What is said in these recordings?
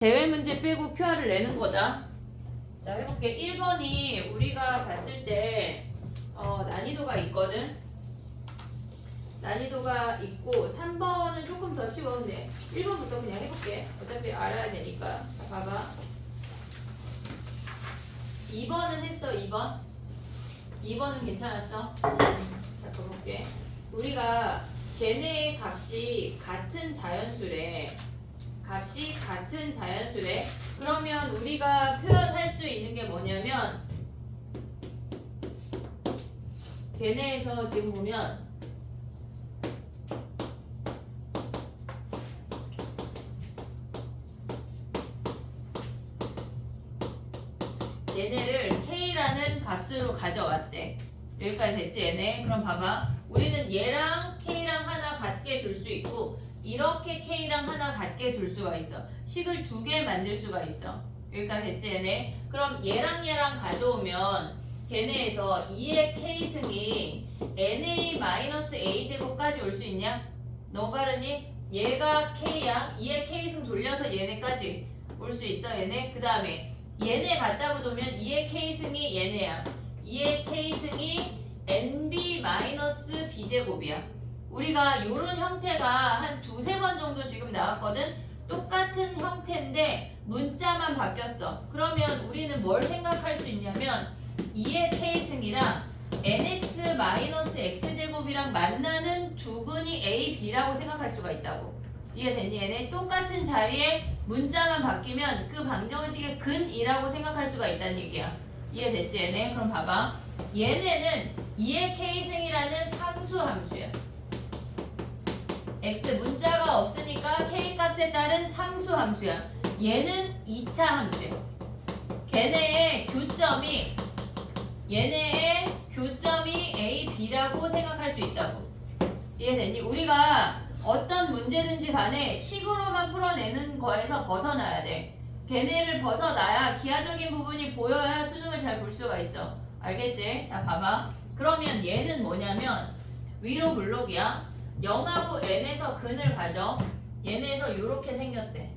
제외 문제 빼고 QR을 내는 거다. 자, 해볼게. 1번이 우리가 봤을 때 난이도가 있거든. 난이도가 있고 3번은 조금 더 쉬웠는데 1번부터 그냥 해볼게. 어차피 알아야 되니까. 자, 봐봐. 2번은 했어. 2번은 괜찮았어. 자, 가볼게. 우리가 걔네의 값이 같은 자연수래. 그러면 우리가 표현할 수 있는 게 뭐냐면 걔네에서 지금 보면 얘네를 K라는 값으로 가져왔대. 여기까지 됐지 얘네? 그럼 봐봐. 우리는 얘랑 K랑 하나 같게 줄 수 있고 이렇게 K랑 하나 같게 둘 수가 있어. 식을 두 개 만들 수가 있어. 여기까지 됐지 얘네? 그럼 얘랑 가져오면 걔네에서 2의 K승이 NA-A제곱까지 올 수 있냐? 너무 빠르니? 얘가 K야. 2의 K승 돌려서 얘네까지 올 수 있어 얘네? 그 다음에 얘네 같다고 두면 2의 K승이 얘네야. 2의 K승이 NB-B제곱이야. 우리가 요런 형태가 한 두세 번 정도 지금 나왔거든. 똑같은 형태인데 문자만 바뀌었어. 그러면 우리는 뭘 생각할 수 있냐면 2의 K승이랑 NX-X제곱이랑 만나는 두근이 A, B라고 생각할 수가 있다고. 이해됐니 얘네? 똑같은 자리에 문자만 바뀌면 그 방정식의 근이라고 생각할 수가 있다는 얘기야. 이해됐지 얘네? 그럼 봐봐. 얘네는 2의 K승이라는 상수 함수야. X 문자가 없으니까 K 값에 따른 상수 함수야. 얘는 2차 함수야. 얘네의 교점이 A, B라고 생각할 수 있다고. 이해됐니? 우리가 어떤 문제든지 간에 식으로만 풀어내는 거에서 벗어나야 돼. 걔네를 벗어나야 기하적인 부분이 보여야 수능을 잘 볼 수가 있어. 알겠지? 자, 봐봐. 그러면 얘는 뭐냐면 위로 블록이야. 0하고 n에서 근을 가져. 얘네에서 이렇게 생겼대.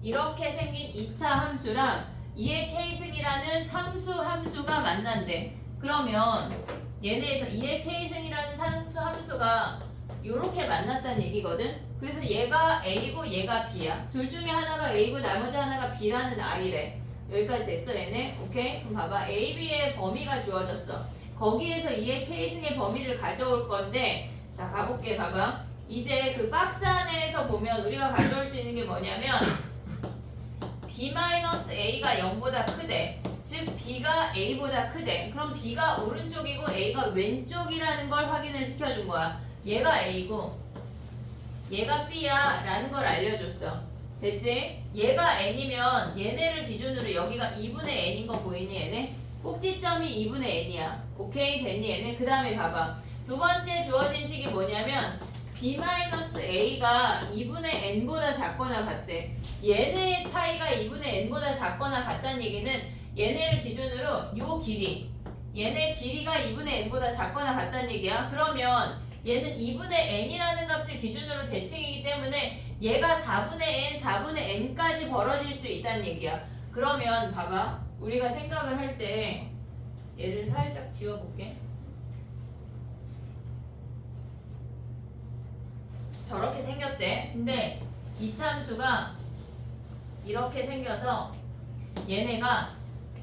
이렇게 생긴 2차 함수랑 2의 K승이라는 상수 함수가 만난대. 그러면 얘네에서 2의 K승이라는 상수 함수가 이렇게 만났다는 얘기거든. 그래서 얘가 A고 얘가 B야. 둘 중에 하나가 A고 나머지 하나가 B라는 I래. 여기까지 됐어 얘네? 오케이? 그럼 봐봐. A, B의 범위가 주어졌어. 거기에서 2의 K승의 범위를 가져올 건데, 자, 가볼게. 봐봐. 이제 그 박스 안에서 보면 우리가 가져올 수 있는 게 뭐냐면 B-A가 0보다 크대. 즉 B가 A보다 크대. 그럼 B가 오른쪽이고 A가 왼쪽이라는 걸 확인을 시켜준 거야. 얘가 A고 얘가 B야 라는 걸 알려줬어. 됐지? 얘가 N이면 얘네를 기준으로 여기가 2분의 N인 거 보이니 얘네? 꼭지점이 2분의 N이야. 오케이? 됐니 얘네? 그 다음에 봐봐. 두 번째 주어진 식이 뭐냐면 B-A가 2분의 N보다 작거나 같대. 얘네의 차이가 2분의 N보다 작거나 같다는 얘기는 얘네를 기준으로 요 길이, 얘네 길이가 2분의 N보다 작거나 같다는 얘기야. 그러면 얘는 2분의 N이라는 값을 기준으로 대칭이기 때문에 얘가 4분의 N까지 벌어질 수 있다는 얘기야. 그러면 봐봐. 우리가 생각을 할 때 얘를 살짝 지워볼게. 저렇게 생겼대. 근데 이차 함수가 이렇게 생겨서 얘가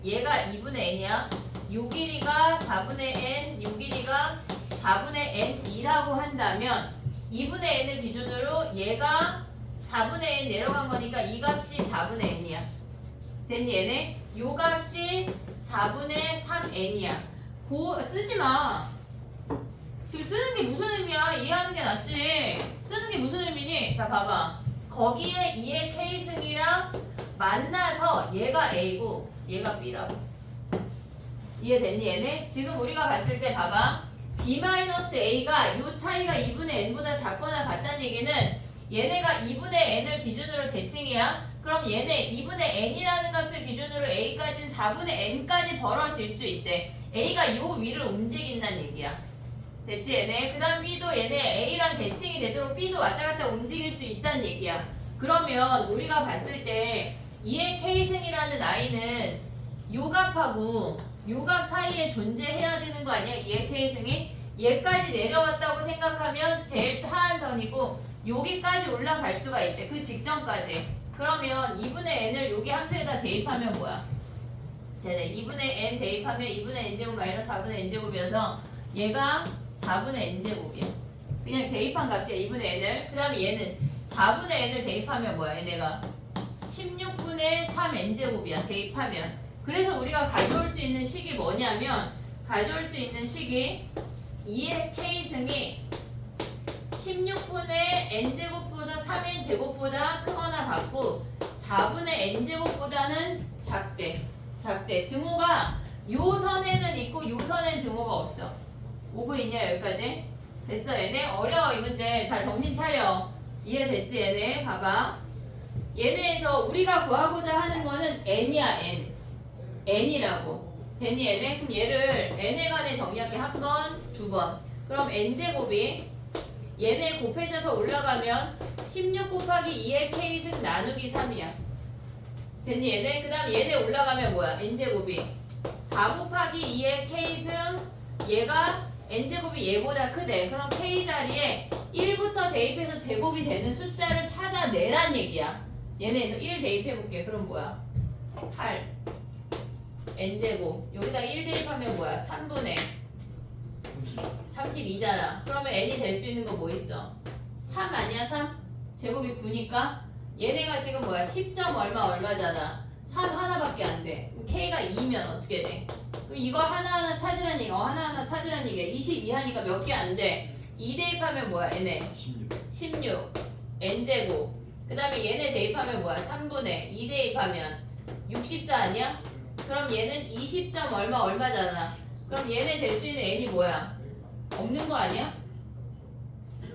2분의 N이야. 요 길이가 4분의 N, 요 길이가 4분의 N이라고 한다면 2분의 N을 기준으로 얘가 4분의 N 내려간 거니까 이 값이 4분의 N이야. 됐니 얘네? 요 값이 4분의 3N이야. 쓰지 마. 지금 쓰는 게 무슨 의미야? 이해하는 게 낫지. 쓰는 게 무슨 의미니? 자, 봐봐. 거기에 2의 K승이랑 만나서 얘가 A고 얘가 B라고. 이해됐니 얘네? 지금 우리가 봤을 때 봐봐. B-A가 요 차이가 2분의 N보다 작거나 같다는 얘기는 얘네가 2분의 N을 기준으로 대칭이야. 그럼 얘네 2분의 N이라는 값을 기준으로 A까지는 4분의 N까지 벌어질 수 있대. A가 요 위를 움직인다는 얘기야. 됐지 얘네? 그 다음 B도 얘네 A랑 대칭이 되도록 B도 왔다 갔다 움직일 수 있다는 얘기야. 그러면 우리가 봤을 때 2의 K승이라는 아이는 요 값하고 요 값 사이에 존재해야 되는 거 아니야? 2의 K승이? 얘까지 내려왔다고 생각하면 제일 하한선이고 여기까지 올라갈 수가 있지. 그 직전까지. 그러면 2분의 n을 여기 함수에다 대입하면 뭐야? 쟤네 2분의 n 대입하면 2분의 n제곱 마이너스 4분의 n제곱이어서 얘가 4분의 n제곱이야. 그냥 대입한 값이야 2분의 n을. 그 다음에 얘는 4분의 n을 대입하면 뭐야? 얘네가 16분의 3n제곱이야 대입하면. 그래서 우리가 가져올 수 있는 식이 뭐냐면 가져올 수 있는 식이 2의 k승이 16분의 n제곱보다 3n제곱보다 크거나 같고 4분의 n제곱보다는 작대. 등호가 요 선에는 있고 요 선에는 등호가 없어. 오고 있냐 여기까지? 됐어 얘네? 어려워 이 문제. 잘 정신 차려. 이해됐지 얘네? 봐봐. 얘네에서 우리가 구하고자 하는 거는 n이야 n. n이라고. 됐니 얘네? 그럼 얘를 n에 관해 정리할게. 한 번, 두 번. 그럼 n제곱이 얘네 곱해져서 올라가면 16 곱하기 2의 k승 나누기 3이야. 됐니 얘네? 그 다음 얘네 올라가면 뭐야? n제곱이 4 곱하기 2의 k승 얘가 n제곱이 얘보다 크대. 그럼 k 자리에 1부터 대입해서 제곱이 되는 숫자를 찾아내란 얘기야. 얘네에서 1 대입해볼게. 그럼 뭐야? 8 n제곱 여기다 1 대입하면 뭐야? 3분의 32잖아. 그러면 n이 될 수 있는 거 뭐 있어? 3 아니야 3? 제곱이 9니까 얘네가 지금 뭐야? 10점 얼마잖아. 3 하나밖에 안 돼. 그럼 k가 2면 어떻게 돼? 그럼 이걸 하나하나 찾으란 얘기야. 하나하나 찾으란 얘기야. 22 하니까 몇 개 안 돼. 2 대입하면 뭐야? 얘네 16 n제곱 그 다음에 얘네 대입하면 뭐야? 3분의 2 대입하면 64 아니야? 그럼 얘는 20점 얼마잖아. 그럼 얘네 될 수 있는 n이 뭐야? 없는 거 아니야?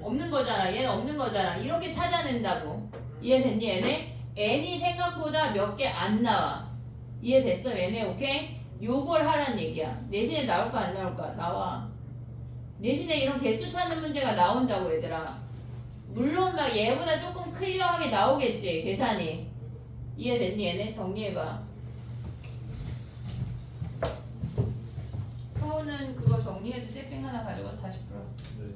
없는 거잖아. 얘는 없는 거잖아. 이렇게 찾아낸다고. 이해됐니 얘네? n이 생각보다 몇 개 안 나와. 이해됐어 얘네? 오케이? 요걸 하란 얘기야. 내신에 나올까 안 나올까? 나와. 내신에 이런 개수 찾는 문제가 나온다고 얘들아. 물론 막 얘보다 조금 클리어하게 나오겠지 계산이. 이해됐니 얘네? 정리해봐. 서우는 그거 정리해도 세핑 하나 가져가서 다시 풀어. 네.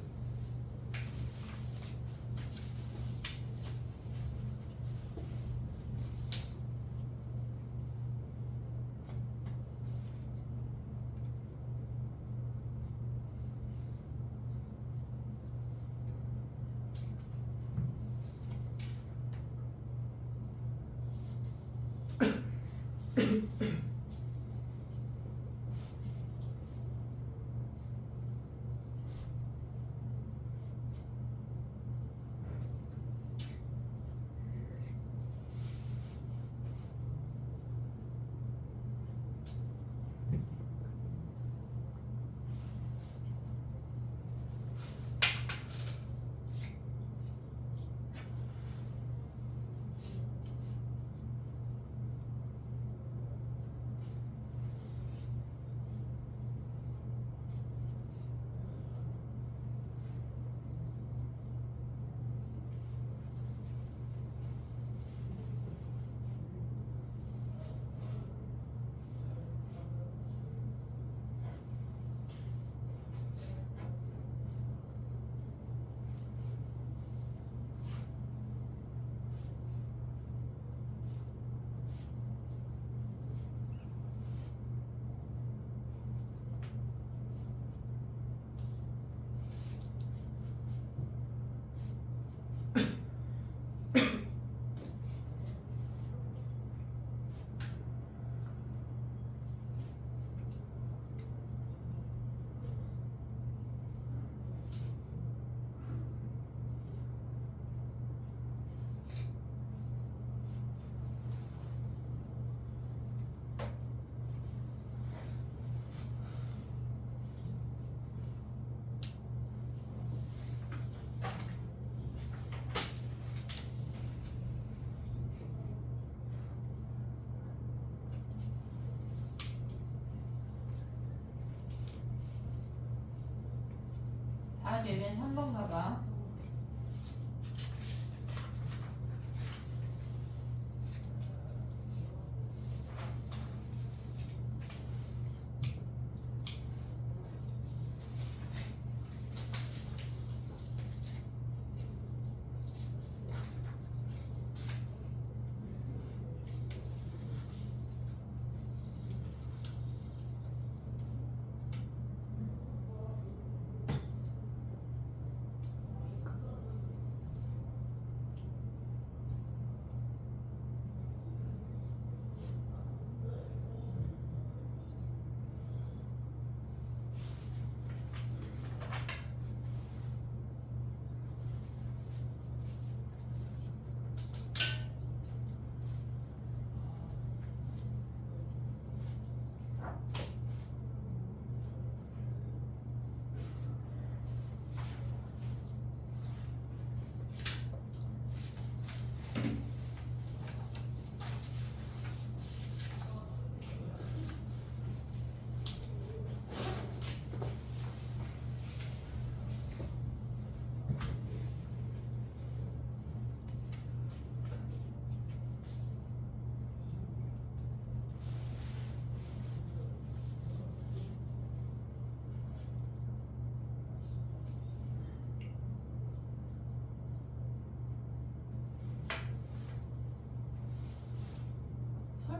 다 되면 3번 가봐.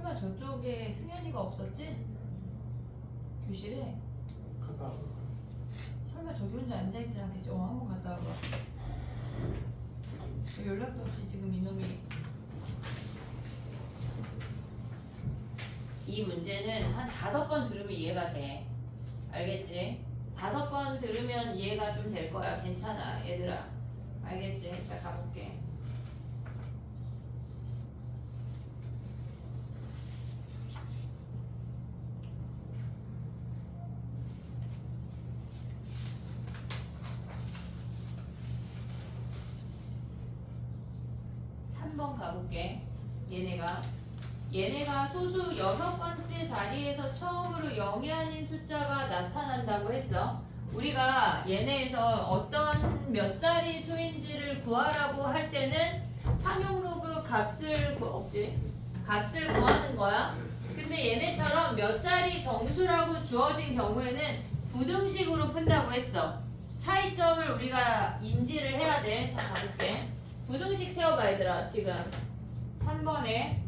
설마 저쪽에 승현이가 없었지? 교실에? 갔다 와. 설마 저기 혼자 앉아있지 않겠지? 한번 갔다 와봐. 연락도 없이 지금 이놈이. 이 문제는 한 5번 들으면 이해가 돼. 알겠지? 5번 들으면 이해가 좀 될 거야. 괜찮아 얘들아. 알겠지? 자 가볼게. 한번 가볼게. 얘네가 소수 6번째 자리에서 처음으로 0이 아닌 숫자가 나타난다고 했어. 우리가 얘네에서 어떤 몇 자리 수인지를 구하라고 할 때는 상용 로그 값을 구하는 거야. 근데 얘네처럼 몇 자리 정수라고 주어진 경우에는 부등식으로 푼다고 했어. 차이점을 우리가 인지를 해야 돼. 자 가볼게. 부등식 세워봐 얘들아. 지금 3번에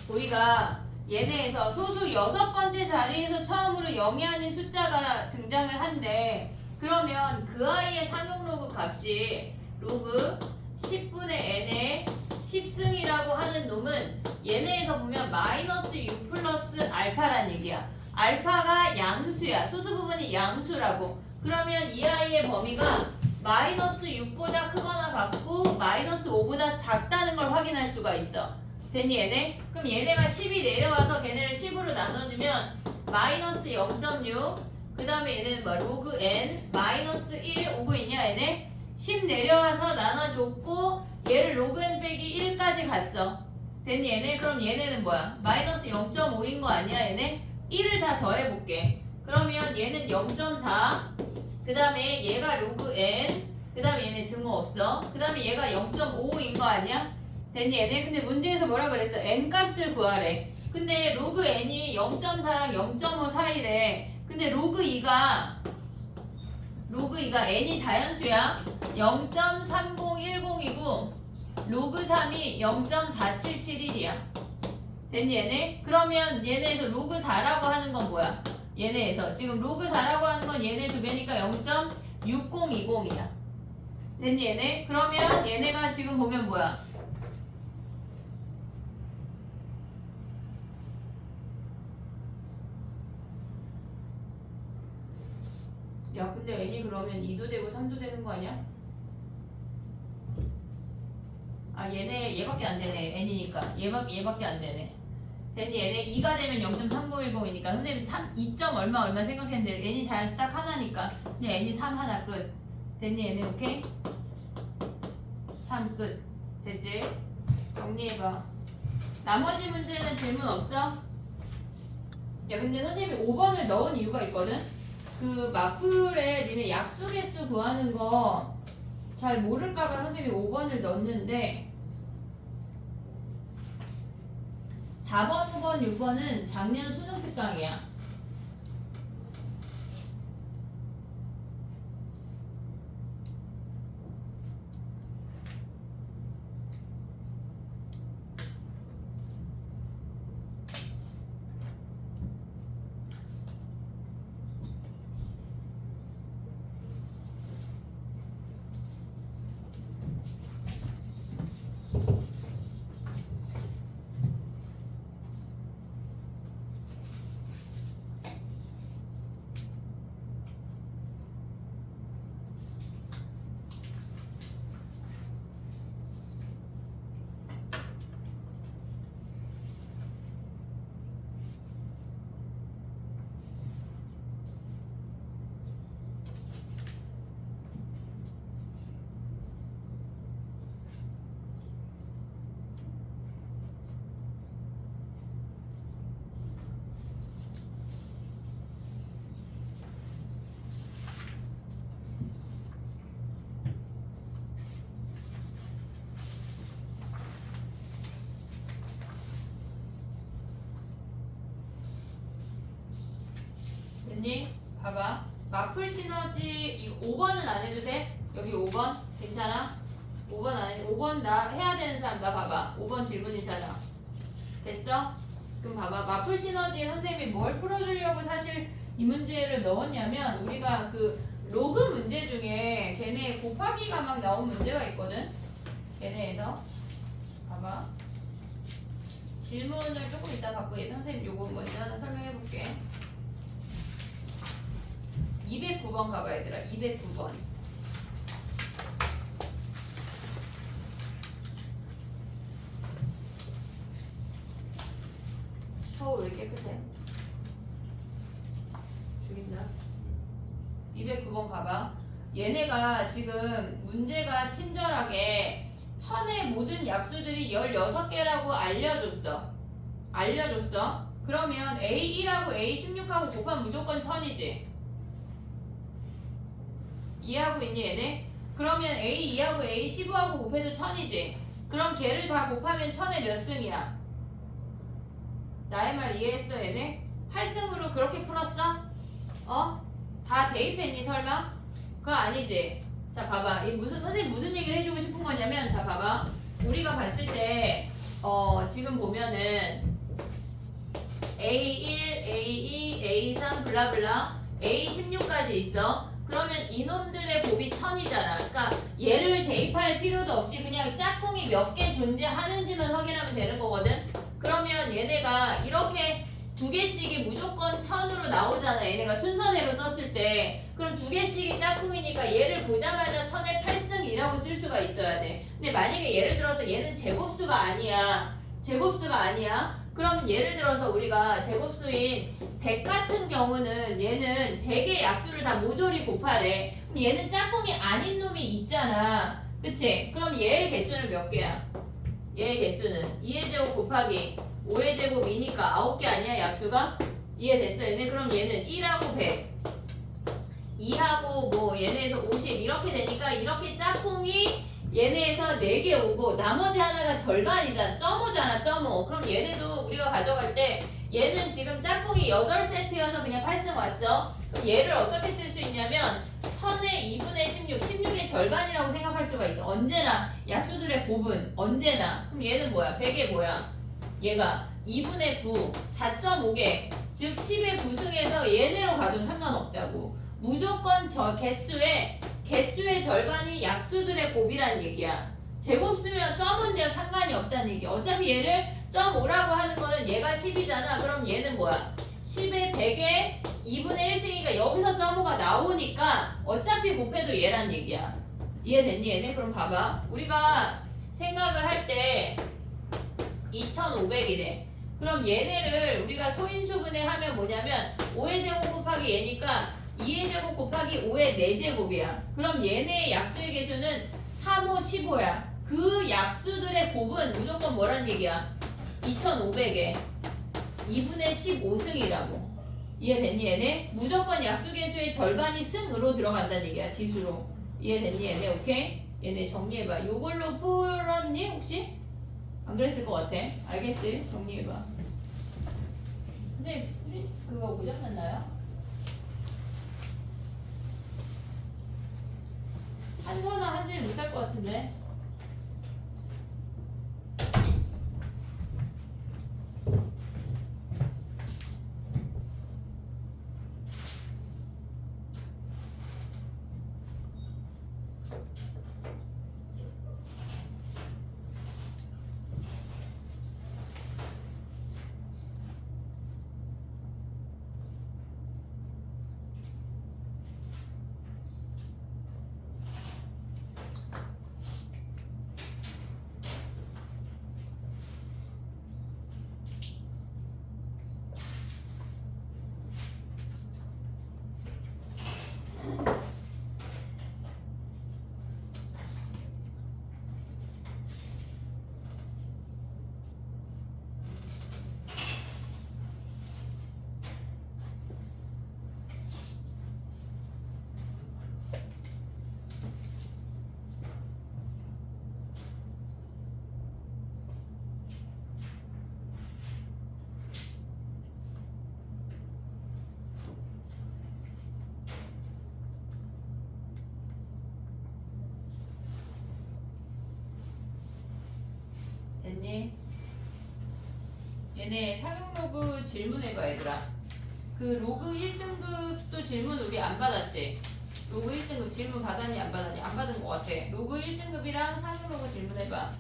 우리가 얘네에서 소수 6번째 자리에서 처음으로 0이 아닌 숫자가 등장을 한대. 그러면 그 아이의 상용 로그 값이 로그 10분의 n의 10승이라고 하는 놈은 얘네에서 보면 마이너스 6 플러스 알파란 얘기야. 알파가 양수야. 소수 부분이 양수라고. 그러면 이 아이의 범위가 마이너스 6보다 크거나 같고 마이너스 5보다 작다는 걸 확인할 수가 있어. 됐니 얘네? 그럼 얘네가 10이 내려와서 걔네를 10으로 나눠주면 마이너스 0.6 그 다음에 얘네는 뭐 로그 n 마이너스 1 오고 있냐 얘네? 10 내려와서 나눠줬고 얘를 로그 n 빼기 1까지 갔어. 됐니 얘네? 그럼 얘네는 뭐야? 마이너스 0.5인 거 아니야 얘네? 1을 다 더해볼게. 그러면 얘는 0.4 그 다음에 얘가 로그 n 그 다음에 얘네 등호 없어. 그 다음에 얘가 0.5인 거 아니야? 됐니 얘네? 근데 문제에서 뭐라 그랬어? n 값을 구하래. 근데 로그 n이 0.4랑 0.5 사이래. 근데 로그 2가 n이 자연수야. 0.3010이고 로그 3이 0.4771이야. 됐니 얘네? 그러면 얘네에서 로그 4라고 하는 건 뭐야? 얘네에서 지금 로그 4라고 하는 건 얘네 두 배니까 0.6020이야. 됐니 얘네? 그러면 얘네가 지금 보면 뭐야? 야 근데 n이 그러면 2도 되고 3도 되는 거 아니야? 아 얘밖에 안 되네. n이니까 얘밖에 안 되네. 됐니 얘네? 2가 되면 0.3010이니까 선생님이 2점 얼마 생각했는데 n이 자연수 딱 하나니까 그냥 n이 3 하나 끝. 됐니 얘네? 오케이? 3 끝. 됐지? 정리해봐. 나머지 문제는 질문 없어? 야 근데 선생님이 5번을 넣은 이유가 있거든? 그 마플에 니네 약수 개수 구하는 거 잘 모를까봐 선생님이 5번을 넣었는데 4번, 5번, 6번은 작년 수능 특강이야. 됐니? 봐봐. 마플 시너지 이 5번은 안 해도 돼? 여기 5번 괜찮아? 5번 안 해. 5번 나 해야 되는 사람 나 봐봐. 5번 질문인 사람. 됐어? 그럼 봐봐. 마플 시너지 선생님이 뭘 풀어주려고 사실 이 문제를 넣었냐면 우리가 그 로그 문제 중에 걔네 곱하기가 막 나온 문제가 있거든. 걔네에서 봐봐. 질문을 조금 이따 받고 얘 선생님 요거 먼저 하나 설명해 볼게. 209번 가봐 얘들아. 209번. 서울 왜 깨끗해? 죽인다. 209번 가봐. 얘네가 지금 문제가 친절하게 천의 모든 약수들이 16개라고 알려줬어. 그러면 A1하고 A16하고 곱하면 무조건 1000이지. 이해하고 있니 얘네? 그러면 A2하고 A15하고 곱해도 1000이지. 그럼 걔를 다 곱하면 1000의 몇 승이야? 나의 말 이해했어 얘네? 8승으로 그렇게 풀었어? 다 대입했니 설마? 그거 아니지. 자 봐봐. 이 선생님 무슨 얘기를 해주고 싶은 거냐면 자 봐봐. 우리가 봤을 때 지금 보면은 A1, A2, A3 블라블라 A16까지 있어. 그러면 이놈들의 곱이 1000이잖아. 그러니까 얘를 대입할 필요도 없이 그냥 짝꿍이 몇 개 존재하는지만 확인하면 되는 거거든. 그러면 얘네가 이렇게 두 개씩이 무조건 1000으로 나오잖아. 얘네가 순서대로 썼을 때. 그럼 두 개씩이 짝꿍이니까 얘를 보자마자 1000의 8승이라고 쓸 수가 있어야 돼. 근데 만약에 예를 들어서 얘는 제곱수가 아니야. 그럼 예를 들어서 우리가 제곱수인 100 같은 경우는 얘는 100의 약수를 다 모조리 곱하래. 그럼 얘는 짝꿍이 아닌 놈이 있잖아. 그치? 그럼 얘의 개수는 몇 개야? 얘의 개수는 2의 제곱 곱하기 5의 제곱이니까 9개 아니야 약수가? 이해됐어 얘네? 그럼 얘는 1하고 100 2하고 뭐 얘네에서 50 이렇게 되니까 이렇게 짝꿍이 얘네에서 4개 오고 나머지 하나가 절반이잖아. 점오잖아. 점오. 그럼 얘네도 우리가 가져갈 때 얘는 지금 짝꿍이 8세트여서 그냥 8승 왔어. 그럼 얘를 어떻게 쓸 수 있냐면 1000의 2분의 16, 16의 절반이라고 생각할 수가 있어. 언제나 약수들의 곱은 언제나. 그럼 얘는 뭐야? 100의 뭐야? 얘가 2분의 9, 4.5개 즉 10의 9승에서 얘네로 가도 상관없다고. 무조건 저 개수의 절반이 약수들의 곱이란 얘기야. 제곱 쓰면 점은데요 상관이 없다는 얘기. 어차피 얘를 점 5라고 하는 거는 얘가 10이잖아. 그럼 얘는 뭐야? 10의 100의 2분의 1승이니까 여기서 점 5가 나오니까 어차피 곱해도 얘란 얘기야. 이해됐니 얘네? 그럼 봐봐. 우리가 생각을 할 때 2500이래. 그럼 얘네를 우리가 소인수분해 하면 뭐냐면 5의 제곱 곱하기 얘니까 2의 제곱 곱하기 5의 4제곱이야. 그럼 얘네의 약수의 개수는 3, 5, 15야. 그 약수들의 곱은 무조건 뭐란 얘기야? 2500에 2분의 15승이라고. 이해됐니 얘네? 무조건 약수 개수의 절반이 승으로 들어간다는 얘기야. 지수로. 이해됐니 얘네? 오케이? 얘네 정리해봐. 요걸로 풀었니 혹시? 안 그랬을 것 같아. 알겠지? 정리해봐. 선생님 그거 고장났나요? 한서나 한 줄 못할 것 같은데. 얘네 상용 로그 질문해봐 얘들아. 그 로그 1등급도 질문 우리 안 받았지? 로그 1등급 질문 받았니 안 받았니? 안 받은 것 같아. 로그 1등급이랑 상용 로그 질문해봐.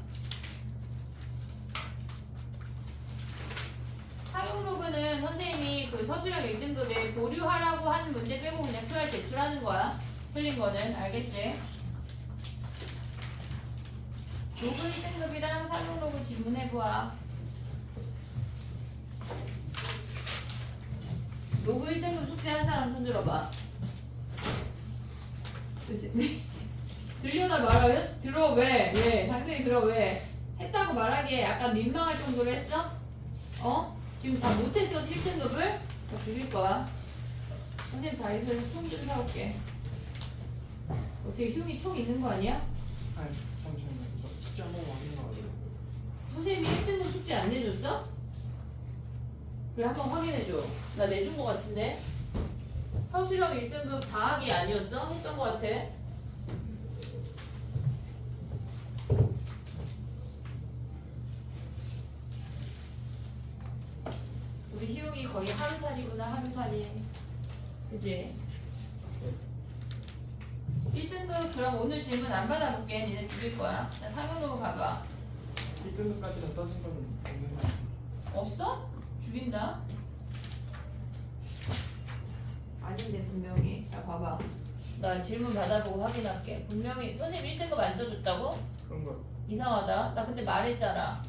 상용 로그는 선생님이 그 서술형 1등급에 보류하라고 하는 문제 빼고 그냥 QR 제출하는 거야. 틀린 거는 알겠지? 로그 1등급이랑 상용 로그 질문해보아. 로그 1등급 숙제 한 사람 손 들어봐. 들려나 말아. 들어 왜? 왜? 당연히 들어 왜? 했다고 말하기에 약간 민망할 정도로 했어? 어? 지금 다 못했어 1등급을? 나 죽일 거야. 선생님 다이소에서 총 좀 사올게. 어떻게 흉이 총 있는 거 아니야? 아니 잠시만요. 저 숙제 한번 확인하려고. 선생님이 1등급 숙제 안 내줬어? 그래 한번 확인해줘. 나 내준 거 같은데? 서술형 1등급 다하기 아니었어? 했던 거 같아. 우리 희용이 거의 하루살이구나. 하루살이. 그치? 1등급 그럼 오늘 질문 안 받아볼게. 니네 죽일 거야. 자, 상용으로 가봐. 1등급까지는 써진 거는 없는 거 같아요. 없어? 죽인다. 아닌데 분명히. 자 봐봐. 나 질문 받아보고 확인할게. 분명히 선생님 1등급 안 써줬다고? 그런 거. 이상하다. 나 근데 말했잖아.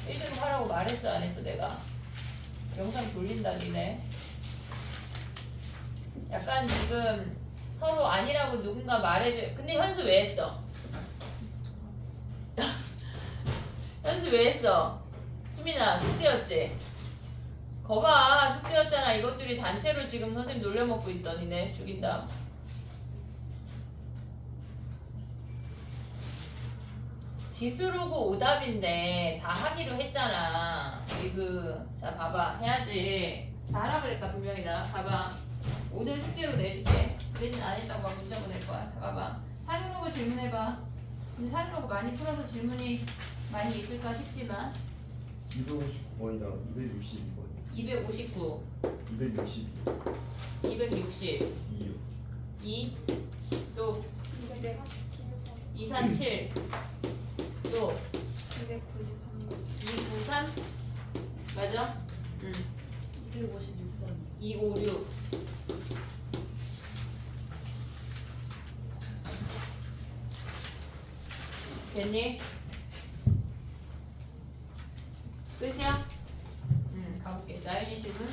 1등급 하라고 말했어 안 했어 내가? 영상 돌린다 니네. 약간 지금 서로 아니라고 누군가 말해줘. 근데 현수 왜 했어? 현수 왜 했어? 수민아 숙제였지? 거봐 숙제였잖아. 이것들이 단체로 지금 선생님 놀려먹고 있어. 니네 죽인다. 지수로그 오답인데 다 하기로 했잖아. 리그. 자 봐봐 해야지. 다 하라 그랬다 분명히. 나 봐봐. 오늘 숙제로 내줄게. 그 대신 안 했다고 막 문자 보낼 거야. 자 봐봐. 사용로그 질문해봐. 근데 사용로그 많이 풀어서 질문이 많이 있을까 싶지만 259번이랑 262번 259 262 260 2요 2 또 247번 247 또 293번 293 맞아? 응 256번 256 됐니? 끝이야? 응 가볼게. 나연이 질문?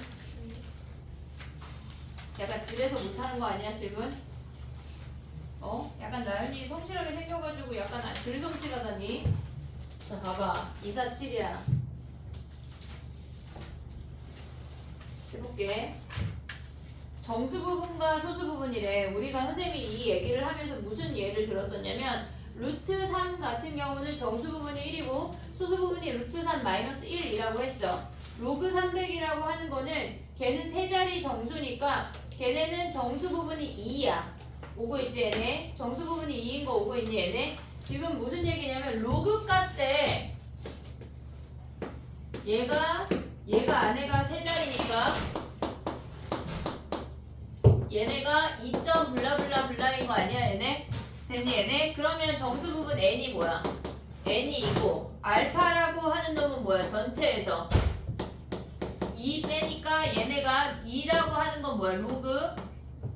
약간 그래서 못하는 거 아니야 질문? 약간 나연이 성실하게 생겨가지고 약간 덜 성실하다니? 자 봐봐 247이야. 해볼게. 정수 부분과 소수 부분이래. 우리가 선생님이 이 얘기를 하면서 무슨 예를 들었었냐면 루트 3 같은 경우는 정수 부분이 1이고 소수 부분이 루트 3 마이너스 1이라고 했어. 로그 300이라고 하는 거는 걔는 세 자리 정수니까 걔네는 정수 부분이 2야. 오고 있지 얘네? 정수 부분이 2인 거 오고 있니 얘네? 지금 무슨 얘기냐면 로그 값에 얘가 안에가 세 자리니까 얘네가 2점 블라블라 블라인 거 아니야 얘네? 됐니 얘네? 그러면 정수 부분 n이 뭐야? n이 있고 알파라고 하는 놈은 뭐야? 전체에서 2 빼니까 얘네가 2라고 하는 건 뭐야? 로그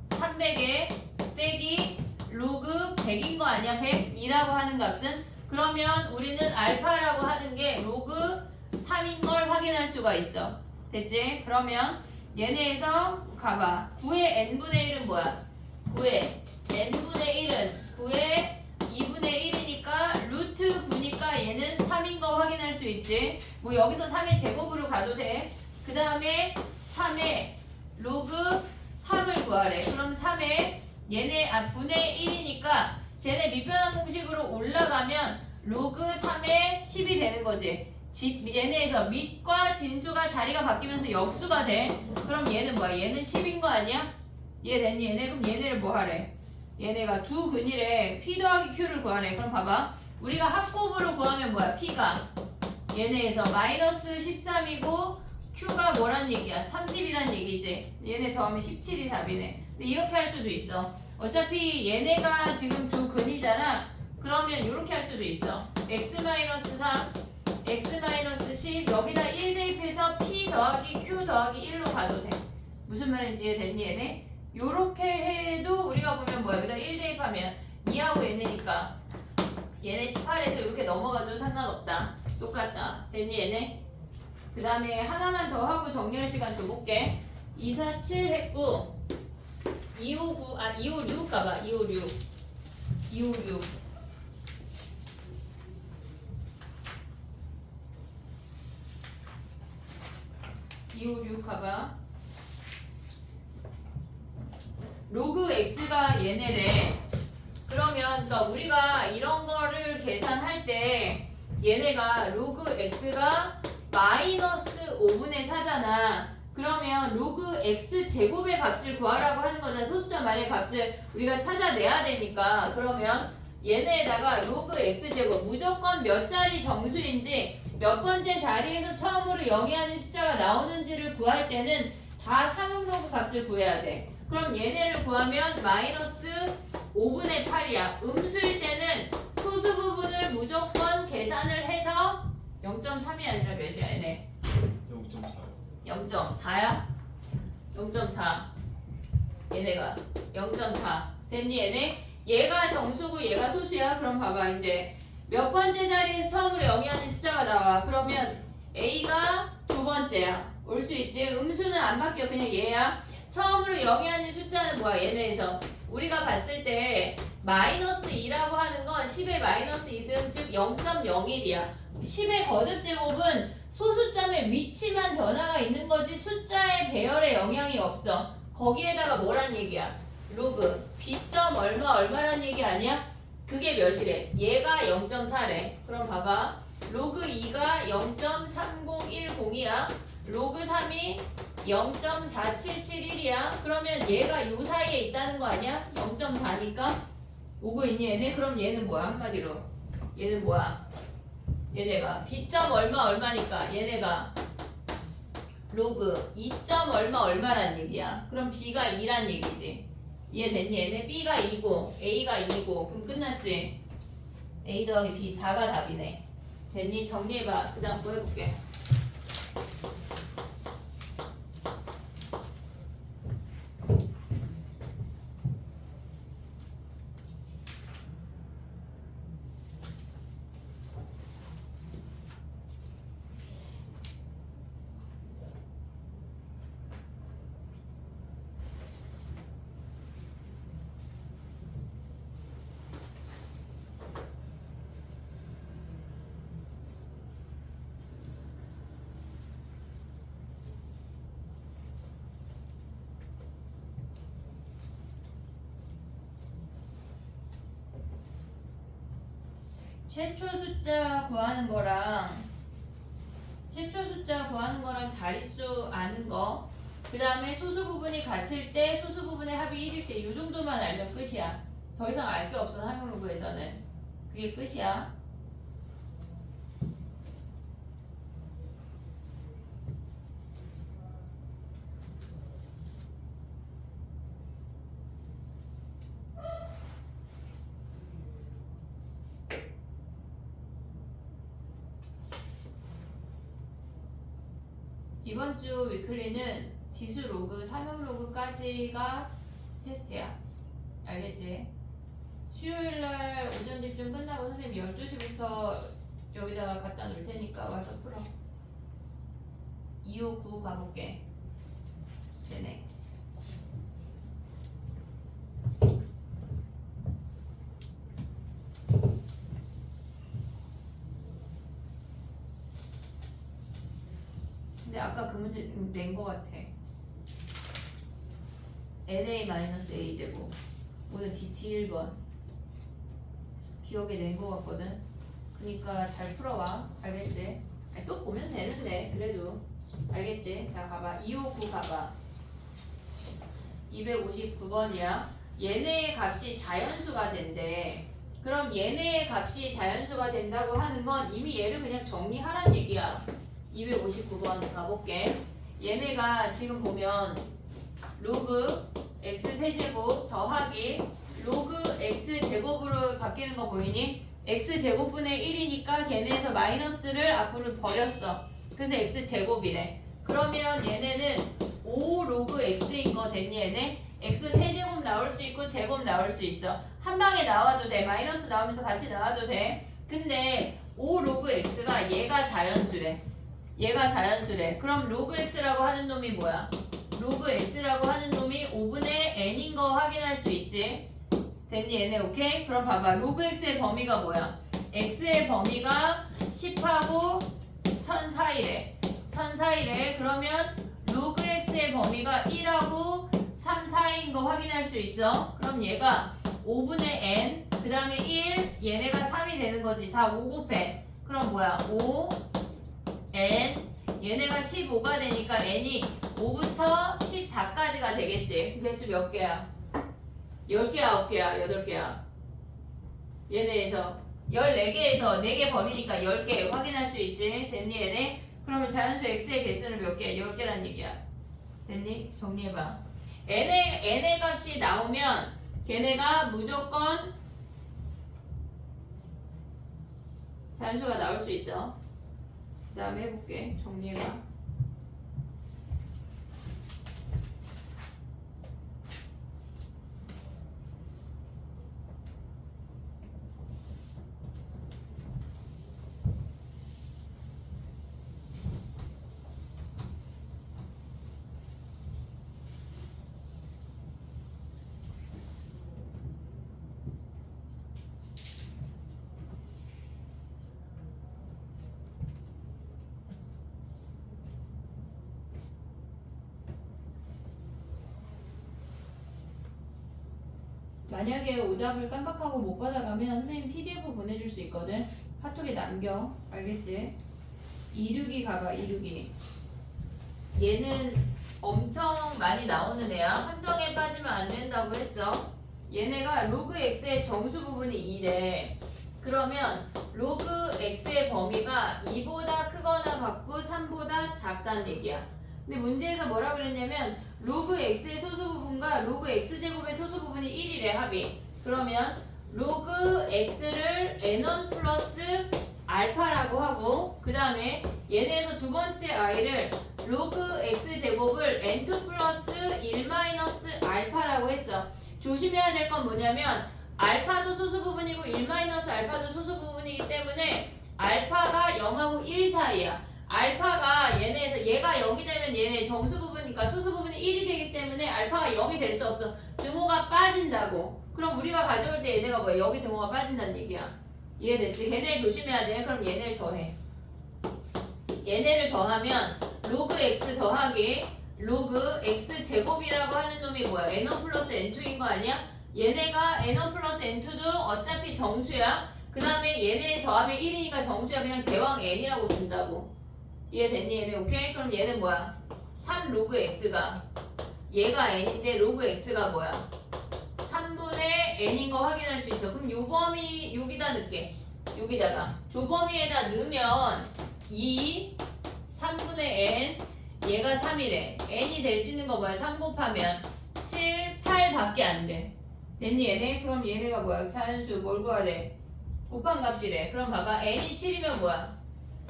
300에 빼기 로그 100인 거 아니야? 100이라고 하는 값은? 그러면 우리는 알파라고 하는 게 로그 3인 걸 확인할 수가 있어. 됐지? 그러면 얘네에서 가봐. 9의 n분의 1은 뭐야? 9의 n분의 1은 9의 2분의 1이니까 루트 9니까 얘는 3인 거 확인할 수 있지. 뭐 여기서 3의 제곱으로 가도 돼. 그 다음에 3의 로그 3을 구하래. 그럼 3의 얘네 분의 1이니까 쟤네 밑변환 공식으로 올라가면 로그 3의 10이 되는 거지. 얘네에서 밑과 진수가 자리가 바뀌면서 역수가 돼. 그럼 얘는 뭐야? 얘는 10인 거 아니야? 얘 됐니? 얘네? 그럼 얘네를 뭐 하래? 얘네가 두 근이래. P 더하기 Q를 구하래. 그럼 봐봐. 우리가 합곱으로 구하면 뭐야? P가 얘네에서 마이너스 13이고 Q가 뭐란 얘기야? 30이란 얘기지. 얘네 더하면 17이 답이네. 근데 이렇게 할 수도 있어. 어차피 얘네가 지금 두 근이잖아. 그러면 이렇게 할 수도 있어. x-3, x-10 여기다 1 대입해서 p 더하기 q 더하기 1로 가도 돼. 무슨 말인지 이해됐니 얘네? 요렇게 해도 우리가 보면 뭐야? 여기다 1 대입하면 2하고 얘네니까 얘네 18에서 이렇게 넘어가도 상관없다. 똑같다. 됐니 얘네? 그 다음에 하나만 더 하고 정리할 시간 줘볼게. 2, 4, 7 했고 2, 5, 9, 2, 5, 6 가봐. 2, 5, 6 2, 5, 6 2, 5, 6 가봐. 로그 x가 얘네래. 그러면 그러니까 우리가 이런 거를 계산할 때 얘네가 로그 x가 마이너스 5분의 4잖아. 그러면 로그 x 제곱의 값을 구하라고 하는 거잖아. 소수점 말의 값을 우리가 찾아내야 되니까. 그러면 얘네에다가 로그 x 제곱 무조건 몇 자리 정수인지 몇 번째 자리에서 처음으로 0이 아닌 숫자가 나오는지를 구할 때는 다 상용 로그 값을 구해야 돼. 그럼 얘네를 구하면 마이너스 5분의 8이야. 음수일 때는 소수 부분을 무조건 계산을 해서 0.3이 아니라 몇이야 얘네? 0.4요. 0.4야? 0.4 얘네가 0.4 됐니 얘네? 얘가 정수고 얘가 소수야. 그럼 봐봐 이제 몇 번째 자리에서 처음으로 0이 아닌 숫자가 나와. 그러면 A가 두 번째야. 올 수 있지. 음수는 안 바뀌어. 그냥 얘야. 처음으로 0이 아닌 숫자는 뭐야 얘네에서 우리가 봤을 때 마이너스 2라고 하는 건 10의 마이너스 2승 즉 0.01이야. 10의 거듭제곱은 소수점의 위치만 변화가 있는 거지 숫자의 배열에 영향이 없어. 거기에다가 뭐란 얘기야? 로그 B점 얼마란 얘기 아니야? 그게 몇이래? 얘가 0.4래. 그럼 봐봐. 로그 2가 0.3010이야. 로그 3이 0.4771이야. 그러면 얘가 요 사이에 있다는 거 아니야? 0.4니까 오고 있니 얘네? 그럼 얘는 뭐야? 한마디로 얘는 뭐야? 얘네가 B점 얼마니까 얘네가 로그 2점 얼마란 얘기야. 그럼 B가 2란 얘기지. 이해됐니? 얘네 B가 2고 A가 2고 그럼 끝났지? A 더하기 B 4가 답이네. 됐니? 정리해봐. 그 다음 또 해볼게. 최초 숫자 구하는 거랑 자릿수 아는 거, 그 다음에 소수 부분이 같을 때 소수 부분의 합이 1일 때 이 정도만 알면 끝이야. 더 이상 알 게 없어. 항목로그에서는 그게 끝이야. 이번 주 위클리는 지수 로그, 삼형 로그까지가 테스트야. 알겠지? 수요일날 오전 집중 끝나고 선생님 12시부터 여기다가 갖다 놓을 테니까 와서 풀어. 2, 5, 9 가볼게. 되네. 근데 아까 그 문제 낸 거 같아. NA-A 제곱 오늘 DT 1번 기억에 낸 거 같거든. 그니까 잘 풀어와. 알겠지? 아니, 또 보면 되는데 그래도 알겠지? 자 가봐. 259 가봐. 259번이야. 얘네의 값이 자연수가 된대. 그럼 얘네의 값이 자연수가 된다고 하는 건 이미 얘를 그냥 정리하란 얘기야. 259번 가볼게. 얘네가 지금 보면 로그 x 세제곱 더하기 로그 x 제곱으로 바뀌는 거 보이니? x 제곱분의 1이니까 걔네에서 마이너스를 앞으로 버렸어. 그래서 x 제곱이래. 그러면 얘네는 5 로그 x인 거 됐니 얘네? x 세제곱 나올 수 있고 제곱 나올 수 있어. 한 방에 나와도 돼. 마이너스 나오면서 같이 나와도 돼. 근데 5 로그 x가 얘가 자연수래. 얘가 자연수래. 그럼 로그 x라고 하는 놈이 뭐야? 로그 x라고 하는 놈이 5분의 n인 거 확인할 수 있지. 됐니 얘네? 오케이? 그럼 봐봐. 로그 x의 범위가 뭐야? x의 범위가 10하고 1000 사이래. 1000 사이래. 그러면 로그 x의 범위가 1하고 3 사이인 거 확인할 수 있어. 그럼 얘가 5분의 n 그 다음에 1 얘네가 3이 되는 거지. 다 5 곱해. 그럼 뭐야? 5 n 얘네가 15가 되니까 n이 5부터 14까지가 되겠지. 개수 몇 개야? 10개야, 9개야, 8개야. 얘네에서 14개에서 4개 버리니까 10개 확인할 수 있지. 됐니 얘네? 그러면 자연수 x의 개수는 몇 개? 10개란 얘기야. 됐니? 정리해봐. n의 값이 나오면 걔네가 무조건 자연수가 나올 수 있어. 그 다음에 해볼게. 정리해봐. 만약에 오답을 깜빡하고 못 받아가면 선생님 PDF 보내줄 수 있거든. 카톡에 남겨. 알겠지? 262 가봐. 262. 얘는 엄청 많이 나오는 애야. 함정에 빠지면 안 된다고 했어. 얘네가 로그 x의 정수 부분이 2래. 그러면 로그 x의 범위가 2보다 크거나 같고 3보다 작다는 얘기야. 근데 문제에서 뭐라 그랬냐면 로그 x의 소수 부분과 로그 x제곱의 소수 부분이 1이래 합이. 그러면 로그 x를 n1 플러스 알파라고 하고 그 다음에 얘네에서 두 번째 i를 로그 x제곱을 n2 플러스 1 마이너스 알파라고 했어. 조심해야 될 건 뭐냐면 알파도 소수 부분이고 1 마이너스 알파도 소수 부분이기 때문에 알파가 0하고 1 사이야. 알파가 얘네에서 얘가 0이 되면 얘네 정수 부분이니까 소수 부분이 1이 되기 때문에 알파가 0이 될 수 없어. 등호가 빠진다고. 그럼 우리가 가져올 때 얘네가 뭐야? 여기 등호가 빠진다는 얘기야. 이해됐지? 걔네를 조심해야 돼. 그럼 얘네를 더해. 얘네를 더하면 로그 x 더하기 로그 x 제곱이라고 하는 놈이 뭐야? n1 플러스 n2인 거 아니야? 얘네가 n1 플러스 n2도 어차피 정수야. 그 다음에 얘네 더하면 1이니까 정수야. 그냥 대왕 n이라고 준다고. 이해됐니 얘네? 오케이? 그럼 얘는 뭐야? 3 로그 x가 얘가 n인데 로그 x가 뭐야? 3분의 n인 거 확인할 수 있어. 그럼 요 범위 여기다 넣게. 여기다가 조 범위에다 넣으면 2 3분의 n 얘가 3이래. n이 될 수 있는 거 뭐야? 3 곱하면 7, 8밖에 안 돼. 됐니 얘네? 그럼 얘네가 뭐야? 자연수 뭘 구하래? 곱한 값이래. 그럼 봐봐. n이 7이면 뭐야?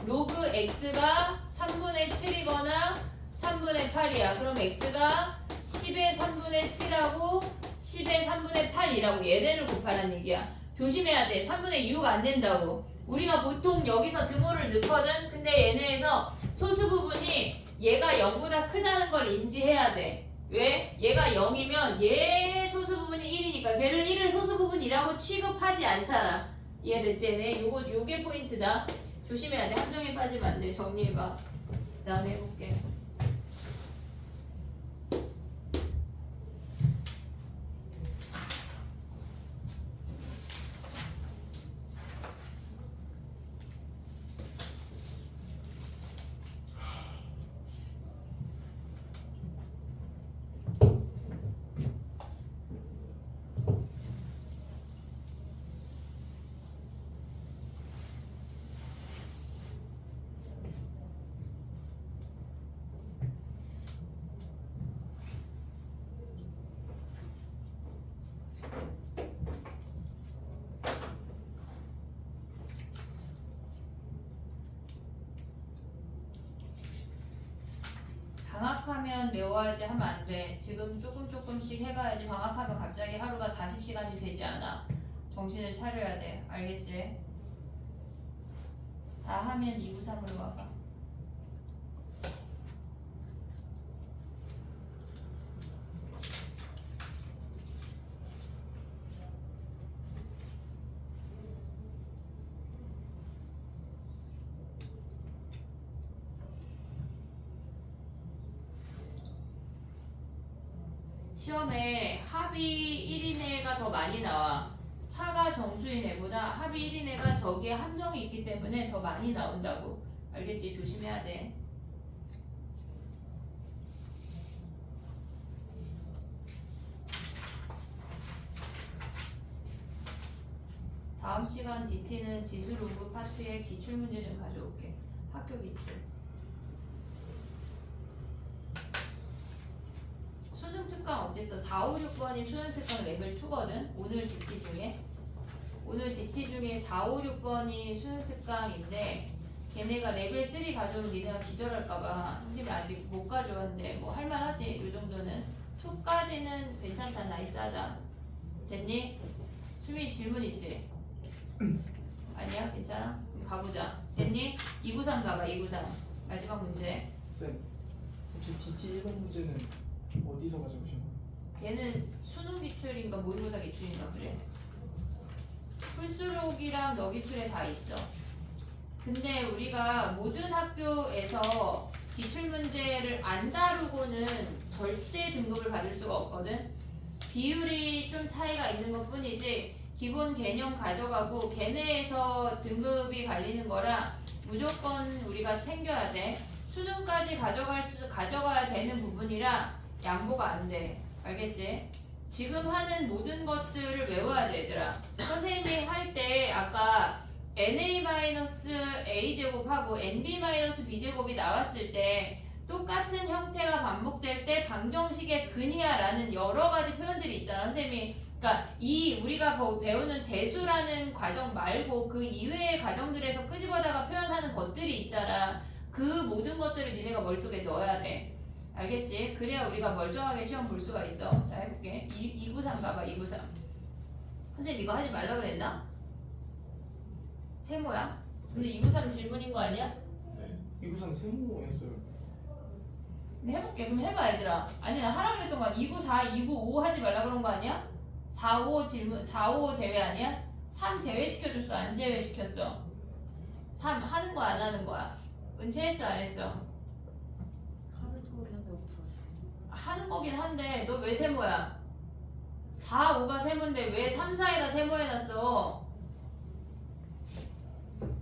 로그 x가 3분의 7이거나 3분의 8이야. 그럼 x가 10의 3분의 7하고 10의 3분의 8이라고 얘네를 곱하라는 얘기야. 조심해야 돼. 3분의 6 안 된다고. 우리가 보통 여기서 등호를 넣거든. 근데 얘네에서 소수 부분이 얘가 0보다 크다는 걸 인지해야 돼. 왜? 얘가 0이면 얘 소수 부분이 1이니까 걔를 1을 소수 부분이라고 취급하지 않잖아. 이해됐지? 얘네? 요게 포인트다. 조심해야 돼. 함정에 빠지면 안 돼. 정리해봐. 그 다음에 해볼게. 방학하면 외워야지 하면 안 돼. 지금 조금씩 해가야지. 방학하면 갑자기 하루가 40시간이 되지 않아. 정신을 차려야 돼. 알겠지? 다 하면 293으로 와봐. 시험에 합이 1인 애가 더 많이 나와. 차가 정수인 애보다 합이 1인 애가 저기에 함정이 있기 때문에 더 많이 나온다고. 알겠지? 조심해야 돼. 다음 시간 DT는 지수로그 파트의 기출문제 좀 가져올게. 학교 기출. 수능 특강 어땠어? 4, 5, 6번이 수능 특강 레벨 2거든? 오늘 DT 중에 4, 5, 6번이 수능 특강인데 걔네가 레벨 3 가져오면 니네가 기절할까봐 선생님이 아직 못 가져왔는데 뭐 할만하지? 요 정도는 2까지는 괜찮다. 나이스하다. 됐니? 수민이 질문 있지? 아니야? 괜찮아? 그럼 가보자. 됐니? 293 가봐. 293 마지막 문제. 쌤, 혹시 DT 1번 문제는 어디서 가져오신 거예요? 얘는 수능 기출인가 모의고사 기출인가 그래. 풀수록이랑 너 기출에 다 있어. 근데 우리가 모든 학교에서 기출문제를 안 다루고는 절대 등급을 받을 수가 없거든. 비율이 좀 차이가 있는 것 뿐이지 기본 개념 가져가고 걔네에서 등급이 갈리는 거라 무조건 우리가 챙겨야 돼. 수능까지 가져가야 되는 부분이라 양보가 안 돼. 알겠지? 지금 하는 모든 것들을 외워야 돼, 얘들아. 선생님이 할 때 아까 na-a제곱하고 nb-b제곱이 나왔을 때 똑같은 형태가 반복될 때 방정식의 근이야라는 여러 가지 표현들이 있잖아. 선생님이 그러니까 이 우리가 배우는 대수라는 과정 말고 그 이외의 과정들에서 끄집어다가 표현하는 것들이 있잖아. 그 모든 것들을 니네가 머릿속에 넣어야 돼. 알겠지? 그래야 우리가 멀쩡하게 시험 볼 수가 있어. 자, 해볼게. 293 가봐. 293 선생님 이거 하지 말라 그랬나? 세모야? 근데 293 질문인 거 아니야? 네. 293 세모 했어요. 근데 해볼게. 그럼 해봐 얘들아. 아니 나 하라 그랬던 거 아니야? 294, 295 하지 말라 그런 거 아니야? 45 질문, 45 제외 아니야? 3 제외시켜줬어? 안 제외시켰어? 3 하는 거야 안 하는 거야? 은채했어 안 했어? 하는 거긴 한데 5%. 하는 거긴 한데 너 왜 세모야? 4, 5가 세모인데 왜 3, 4에다 세모해놨어?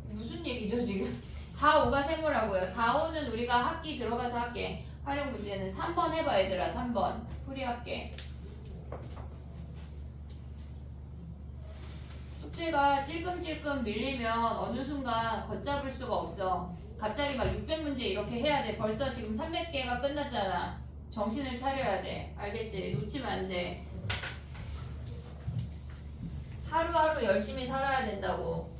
무슨 얘기죠 지금? 4, 5가 세모라고요. 4, 5는 우리가 학기 들어가서 할게. 활용 문제는 3번 해봐 얘들아. 3번 풀이할게. 숙제가 찔끔찔끔 밀리면 어느 순간 걷잡을 수가 없어. 갑자기 막 600문제 이렇게 해야 돼. 벌써 지금 300개가 끝났잖아. 정신을 차려야 돼. 알겠지? 놓치면 안 돼. 하루하루 열심히 살아야 된다고.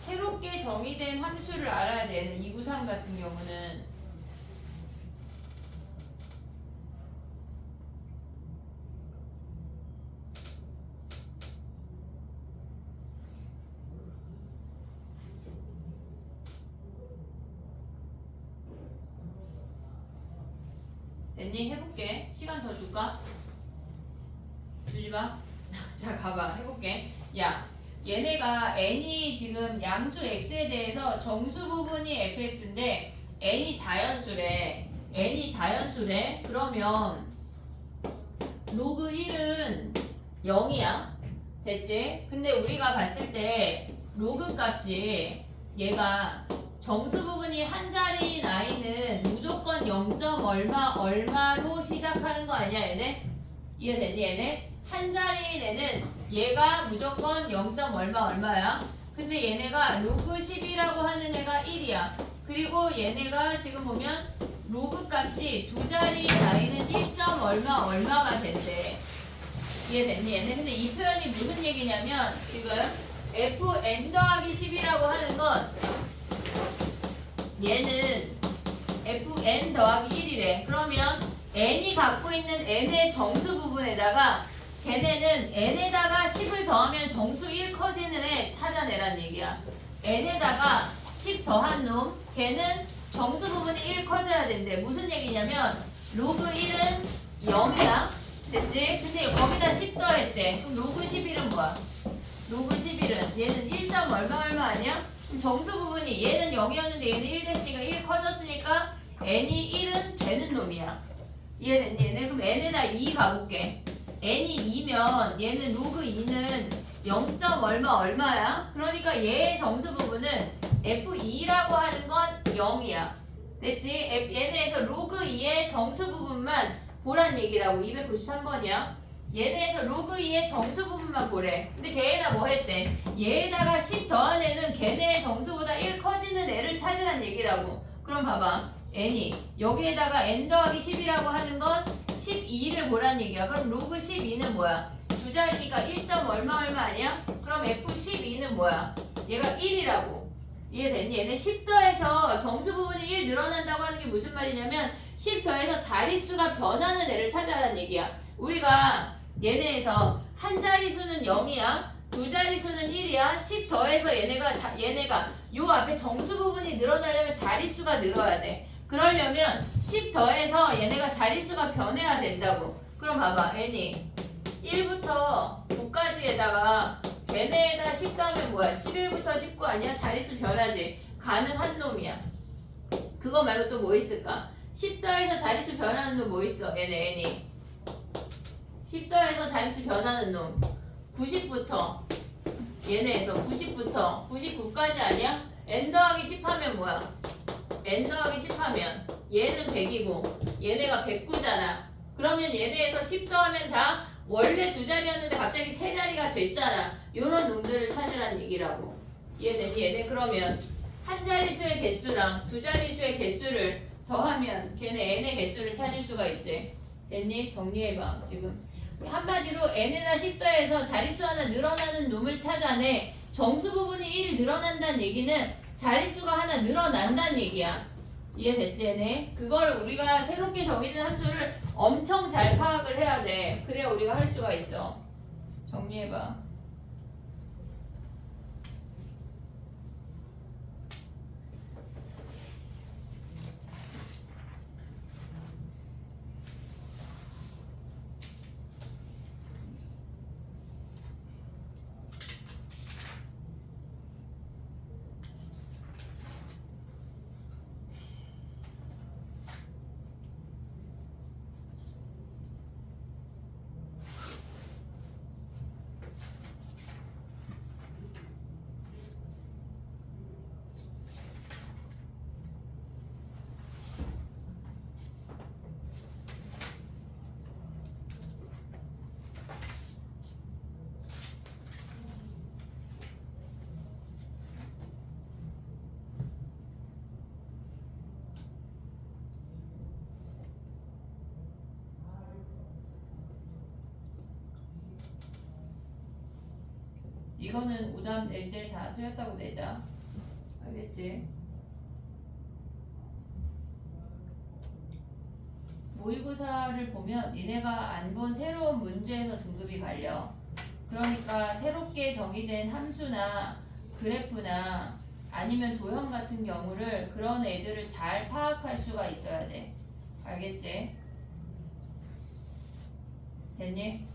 새롭게 정의된 함수를 알아야 되는 293 같은 경우는 됐니? 해볼게. 시간 더 줄까? 주지마. 자 가봐. 해볼게. 야 얘네가 n이 지금 양수 x에 대해서 정수 부분이 fx인데 n이 자연수래. 그러면 로그 1은 0이야. 됐지? 근데 우리가 봤을 때 로그 값이 얘가 정수 부분이 한 자리인 i는 무조건 0. 얼마로 시작하는 거 아니야 얘네? 이해됐니 얘네? 한 자리인 애는 얘가 무조건 0. 얼마야? 근데 얘네가 로그 10이라고 하는 애가 1이야. 그리고 얘네가 지금 보면 로그 값이 두 자리 나이는 1점 얼마 얼마가 된대. 이해됐니? 얘네 근데 이 표현이 무슨 얘기냐면 지금 fn 더하기 10이라고 하는 건 얘는 fn 더하기 1이래. 그러면 n이 갖고 있는 n의 정수 부분에다가 걔네는 n에다가 10을 더하면 정수 1 커지는 애 찾아내란 얘기야. n에다가 10 더한 놈 걔는 정수 부분이 1 커져야 된대. 무슨 얘기냐면 로그 1은 0이야. 됐지? 근데 거기다 10 더했대. 그럼 로그 11은 뭐야? 로그 11은 얘는 1점 얼마 얼마 아니야? 그럼 정수 부분이 얘는 0이었는데 얘는 1 됐으니까 1 커졌으니까 n이 1은 되는 놈이야. 이해됐니? 얘네 그럼 n에다 2 가볼게. n이 2면 얘는 로그 2는 0. 얼마 얼마야? 그러니까 얘의 정수 부분은 f2라고 하는 건 0이야. 됐지? 얘네에서 로그 2의 정수 부분만 보란 얘기라고. 293번이야. 얘네에서 로그 2의 정수 부분만 보래. 근데 걔네가 뭐 했대? 얘에다가 10 더한 애는 걔네의 정수보다 1 커지는 애를 찾으란 얘기라고. 그럼 봐봐. n이 여기에다가 n 더하기 10이라고 하는 건 12를 보란 얘기야. 그럼 로그 12는 뭐야? 두 자리니까 1점 얼마 얼마 아니야? 그럼 f12는 뭐야? 얘가 1이라고. 이해됐니? 얘네 10 더해서 정수 부분이 1 늘어난다고 하는 게 무슨 말이냐면 10 더해서 자릿수가 변하는 애를 찾아라는 얘기야. 우리가 얘네에서 한 자릿수는 0이야. 두 자릿수는 1이야. 10 더해서 얘네가 요 앞에 정수 부분이 늘어나려면 자릿수가 늘어야 돼. 그러려면 10 더해서 얘네가 자릿수가 변해야 된다고. 그럼 봐봐. n이 1부터 9까지에다가 얘네에다 10 더하면 뭐야? 11부터 19 아니야? 자릿수 변하지. 가능한 놈이야. 그거 말고 또 뭐 있을까? 10 더해서 자릿수 변하는 놈 뭐 있어? 얘네 n이 10 더해서 자릿수 변하는 놈 90부터 얘네에서 90부터 99까지 아니야? n 더하기 10 하면 뭐야? n 더하기 10 하면 얘는 100이고 얘네가 109잖아. 그러면 얘네에서 10 더하면 다 원래 두 자리였는데 갑자기 세 자리가 됐잖아. 요런 놈들을 찾으란 얘기라고. 이해됐니? 얘네 그러면 한 자릿수의 개수랑 두 자릿수의 개수를 더하면 걔네 n의 개수를 찾을 수가 있지. 됐니? 정리해봐. 지금 한마디로 n에다 10 더해서 자릿수 하나 늘어나는 놈을 찾아내. 정수 부분이 1 늘어난다는 얘기는 자릿수가 하나 늘어난다는 얘기야. 이해됐지 얘네? 그거를 우리가 새롭게 정해진 함수를 엄청 잘 파악을 해야 돼. 그래야 우리가 할 수가 있어. 정리해봐. 이거는 오답 낼 때 다 틀렸다고 내자. 알겠지? 모의고사를 보면 니네가 안 본 새로운 문제에서 등급이 갈려. 그러니까 새롭게 정의된 함수나 그래프나 아니면 도형 같은 경우를 그런 애들을 잘 파악할 수가 있어야 돼. 알겠지? 됐니?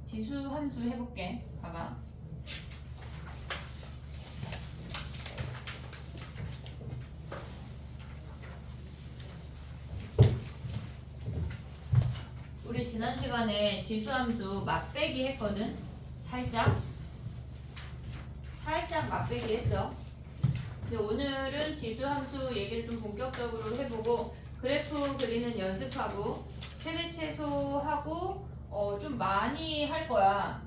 지수 함수 해볼게. 봐봐. 우리 지난 시간에 지수 함수 맛배기 했거든. 살짝 맛배기 했어. 근데 오늘은 지수 함수 얘기를 좀 본격적으로 해보고 그래프 그리는 연습하고 최대 최소하고 좀 많이 할 거야.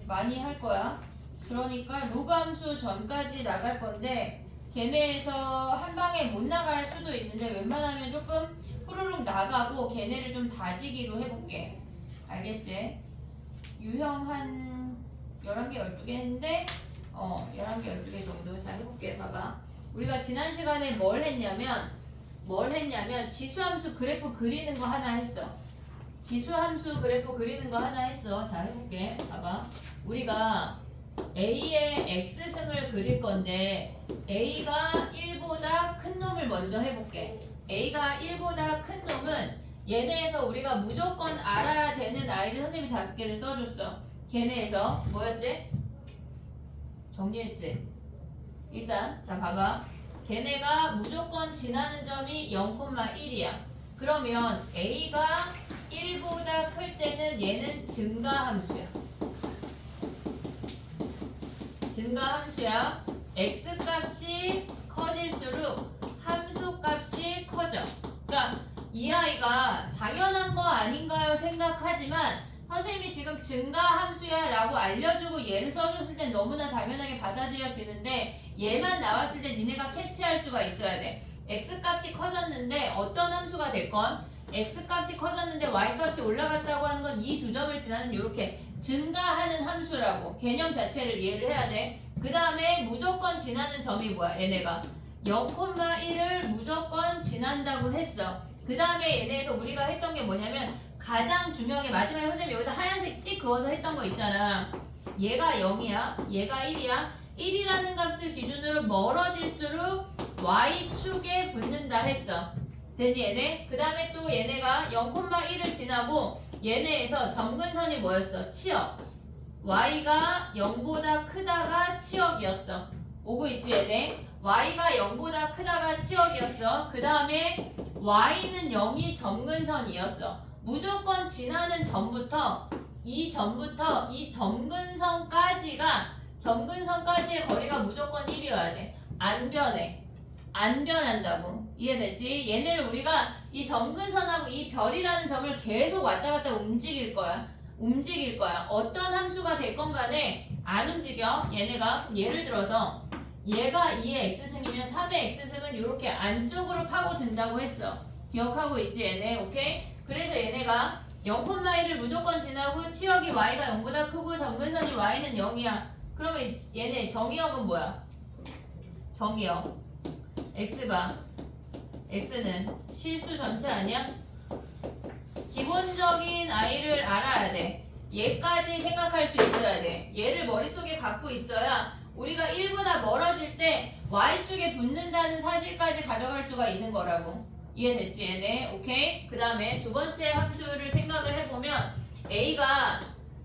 많이 할 거야. 그러니까 로그 함수 전까지 나갈 건데 걔네에서 한 방에 못 나갈 수도 있는데 웬만하면 조금 후루룩 나가고 걔네를 좀 다지기로 해볼게. 알겠지? 유형 한 11개, 12개 했는데 11개, 12개 정도. 자, 해볼게. 봐봐. 우리가 지난 시간에 뭘 했냐면 지수함수 그래프 그리는 거 하나 했어. 지수함수 그래프 그리는 거 하나 했어. 자, 해볼게. 봐봐. 우리가 A의 X승을 그릴 건데 A가 1보다 큰 놈을 먼저 해볼게. A가 1보다 큰 놈은 얘네에서 우리가 무조건 알아야 되는 아이를 선생님이 5개를 써줬어. 걔네에서 뭐였지? 정리했지? 일단 자 봐봐. 걔네가 무조건 지나는 점이 0,1이야. 그러면 A가 1보다 클 때는 얘는 증가함수야. 증가함수야. X값이 커질수록 함수값이 커져. 그러니까 이 아이가 당연한 거 아닌가요? 생각하지만 선생님이 지금 증가함수야 라고 알려주고 얘를 써줬을 땐 너무나 당연하게 받아들여지는데 얘만 나왔을 때 니네가 캐치할 수가 있어야 돼. X값이 커졌는데 어떤 함수가 됐건 X값이 커졌는데 Y값이 올라갔다고 하는 건 이 두 점을 지나는 이렇게 증가하는 함수라고 개념 자체를 이해를 해야 돼. 그 다음에 무조건 지나는 점이 뭐야? 얘네가 0,1을 무조건 지난다고 했어. 그 다음에 얘네에서 우리가 했던 게 뭐냐면 가장 중요한 게 마지막에 선생님이 여기다 하얀색 찍 그어서 했던 거 있잖아. 얘가 0이야. 얘가 1이야. 1이라는 값을 기준으로 멀어질수록 Y축에 붙는다 했어. 됐니 얘네? 그 다음에 또 얘네가 0,1을 지나고 얘네에서 점근선이 뭐였어? 치역. Y가 0보다 크다가 치역이었어. 오고 있지 얘네? Y가 0보다 크다가 치역이었어. 그 다음에 Y는 0이 점근선이었어. 무조건 지나는 점부터 이 점근선까지의 거리가 무조건 1이어야 돼. 안 변해. 안 변한다고. 이해되지? 얘네를 우리가 이 점근선하고 이 별이라는 점을 계속 왔다 갔다 움직일 거야. 어떤 함수가 됐건 간에 안 움직여. 얘네가 예를 들어서 얘가 2의 x승이면 3의 x승은 이렇게 안쪽으로 파고든다고 했어. 기억하고 있지 얘네? 오케이? 그래서 얘네가 0,1을 무조건 지나고 치역이 y가 0보다 크고 점근선이 y는 0이야. 그러면 얘네 정의역은 뭐야? 정의역 x가 x는 실수 전체 아니야? 기본적인 i를 알아야 돼. 얘까지 생각할 수 있어야 돼. 얘를 머릿속에 갖고 있어야 우리가 1보다 멀어질 때 y축에 붙는다는 사실까지 가져갈 수가 있는 거라고. 이해됐지 얘네? 오케이? 그 다음에 두 번째 함수를 생각을 해보면 a가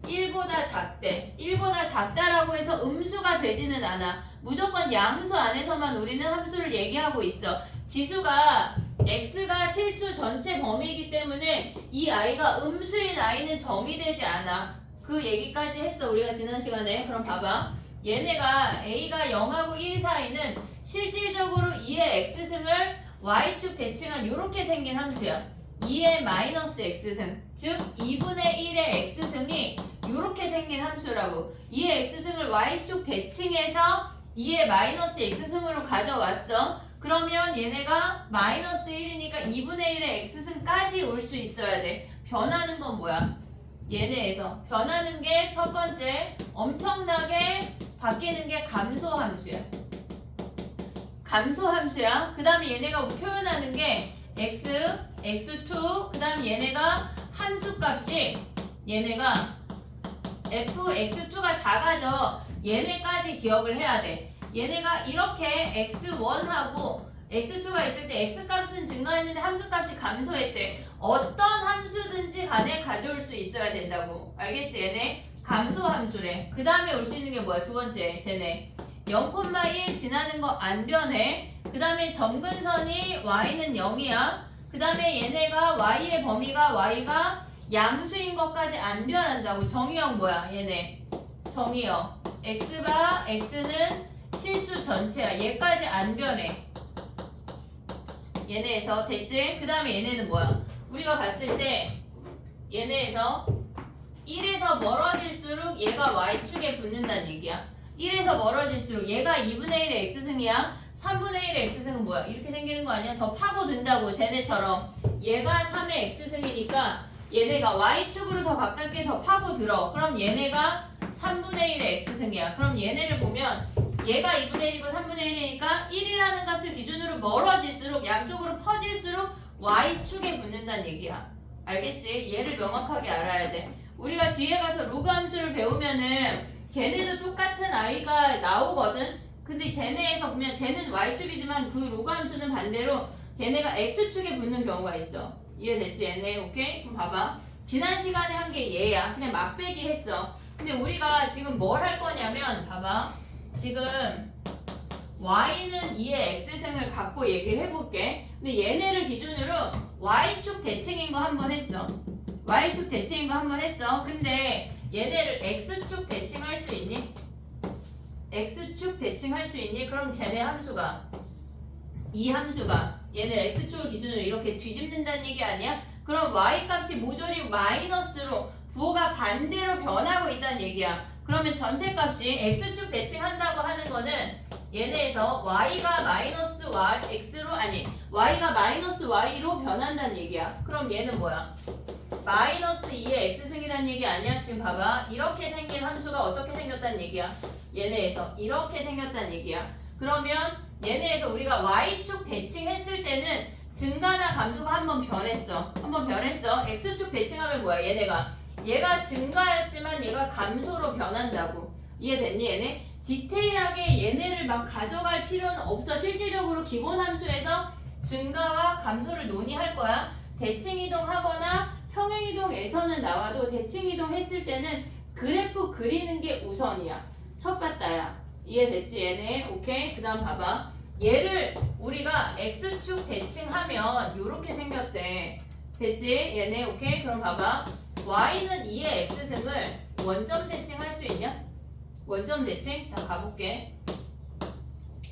1보다 작대. 1보다 작다라고 해서 음수가 되지는 않아. 무조건 양수 안에서만 우리는 함수를 얘기하고 있어. 지수가 x가 실수 전체 범위이기 때문에 이 i가 음수인 i는 정의되지 않아. 그 얘기까지 했어 우리가 지난 시간에. 그럼 봐봐. 얘네가 a가 0하고 1 사이는 실질적으로 2의 x승을 y축 대칭한 이렇게 생긴 함수야. 2의 마이너스 x승, 즉 2분의 1의 x승이 이렇게 생긴 함수라고. 2의 x승을 y축 대칭해서 2의 마이너스 x승으로 가져왔어. 그러면 얘네가 마이너스 1이니까 2분의 1의 x승까지 올 수 있어야 돼. 변하는 건 뭐야? 얘네에서 변하는 게 첫 번째 엄청나게 바뀌는 게 감소함수야. 감소함수야. 그 다음에 얘네가 표현하는 게 x, x2 그 다음에 얘네가 함수값이 얘네가 fx2가 작아져. 얘네까지 기억을 해야 돼. 얘네가 이렇게 x1하고 x2가 있을 때 x값은 증가했는데 함수값이 감소했대. 어떤 함수든지 간에 가져올 수 있어야 된다고. 알겠지 얘네? 감소함수래. 그 다음에 올 수 있는 게 뭐야? 두 번째 쟤네 0,1 지나는 거 안 변해. 그 다음에 점근선이 y는 0이야. 그 다음에 얘네가 y의 범위가 y가 양수인 것까지 안 변한다고. 정의역 뭐야 얘네? 정의역 x가 x는 실수 전체야. 얘까지 안 변해. 얘네에서 됐지? 그 다음에 얘네는 뭐야? 우리가 봤을 때 얘네에서 1에서 멀어질수록 얘가 y축에 붙는다는 얘기야. 1에서 멀어질수록 얘가 2분의 1의 x승이야. 3분의 1의 x승은 뭐야? 이렇게 생기는 거 아니야? 더 파고든다고 쟤네처럼. 얘가 3의 x승이니까 얘네가 y축으로 더 가깝게 더 파고들어. 그럼 얘네가 3분의 1의 x승이야. 그럼 얘네를 보면 얘가 2분의 1이고 3분의 1이니까 1이라는 값을 기준으로 멀어질수록 양쪽으로 퍼질수록 y축에 붙는다는 얘기야. 알겠지? 얘를 명확하게 알아야 돼. 우리가 뒤에 가서 로그 함수를 배우면은 걔네도 똑같은 i가 나오거든? 근데 쟤네에서 보면 쟤는 y축이지만 그 로그 함수는 반대로 걔네가 x축에 붙는 경우가 있어. 이해됐지 얘네? 오케이? 그럼 봐봐. 지난 시간에 한 게 얘야. 그냥 막빼기 했어. 근데 우리가 지금 뭘 할 거냐면 봐봐. 지금 y는 2의 x승을 갖고 얘기를 해볼게. 근데 얘네를 기준으로 y축 대칭인 거 한 번 했어. y축 대칭인 거 한 번 했어. 근데 얘네를 x축 대칭할 수 있니? x축 대칭할 수 있니? 그럼 쟤네 함수가 이 함수가 얘네 x축을 기준으로 이렇게 뒤집는다는 얘기 아니야? 그럼 y값이 모조리 마이너스로 부호가 반대로 변하고 있다는 얘기야. 그러면 전체 값이 x축 대칭한다고 하는 거는 얘네에서 y가 마이너스 x로 아니 y가 마이너스 y로 변한다는 얘기야. 그럼 얘는 뭐야? 마이너스 2의 x승이라는 얘기 아니야? 지금 봐봐. 이렇게 생긴 함수가 어떻게 생겼다는 얘기야? 얘네에서 이렇게 생겼다는 얘기야. 그러면 얘네에서 우리가 y축 대칭했을 때는 증가나 감소가 한번 변했어. 한번 변했어. x축 대칭하면 뭐야? 얘가 증가였지만 얘가 감소로 변한다고. 이해됐니 얘네? 디테일하게 얘네를 막 가져갈 필요는 없어. 실질적으로 기본 함수에서 증가와 감소를 논의할 거야. 대칭 이동하거나 평행 이동에서는 나와도 대칭 이동했을 때는 그래프 그리는 게 우선이야. 첫 바다야. 이해됐지 얘네? 오케이? 그 다음 봐봐. 얘를 우리가 x축 대칭하면 요렇게 생겼대. 됐지? 얘네? 오케이? 그럼 봐봐. y는 2의 x승을 원점 대칭할 수 있냐? 원점 대칭? 자 가볼게.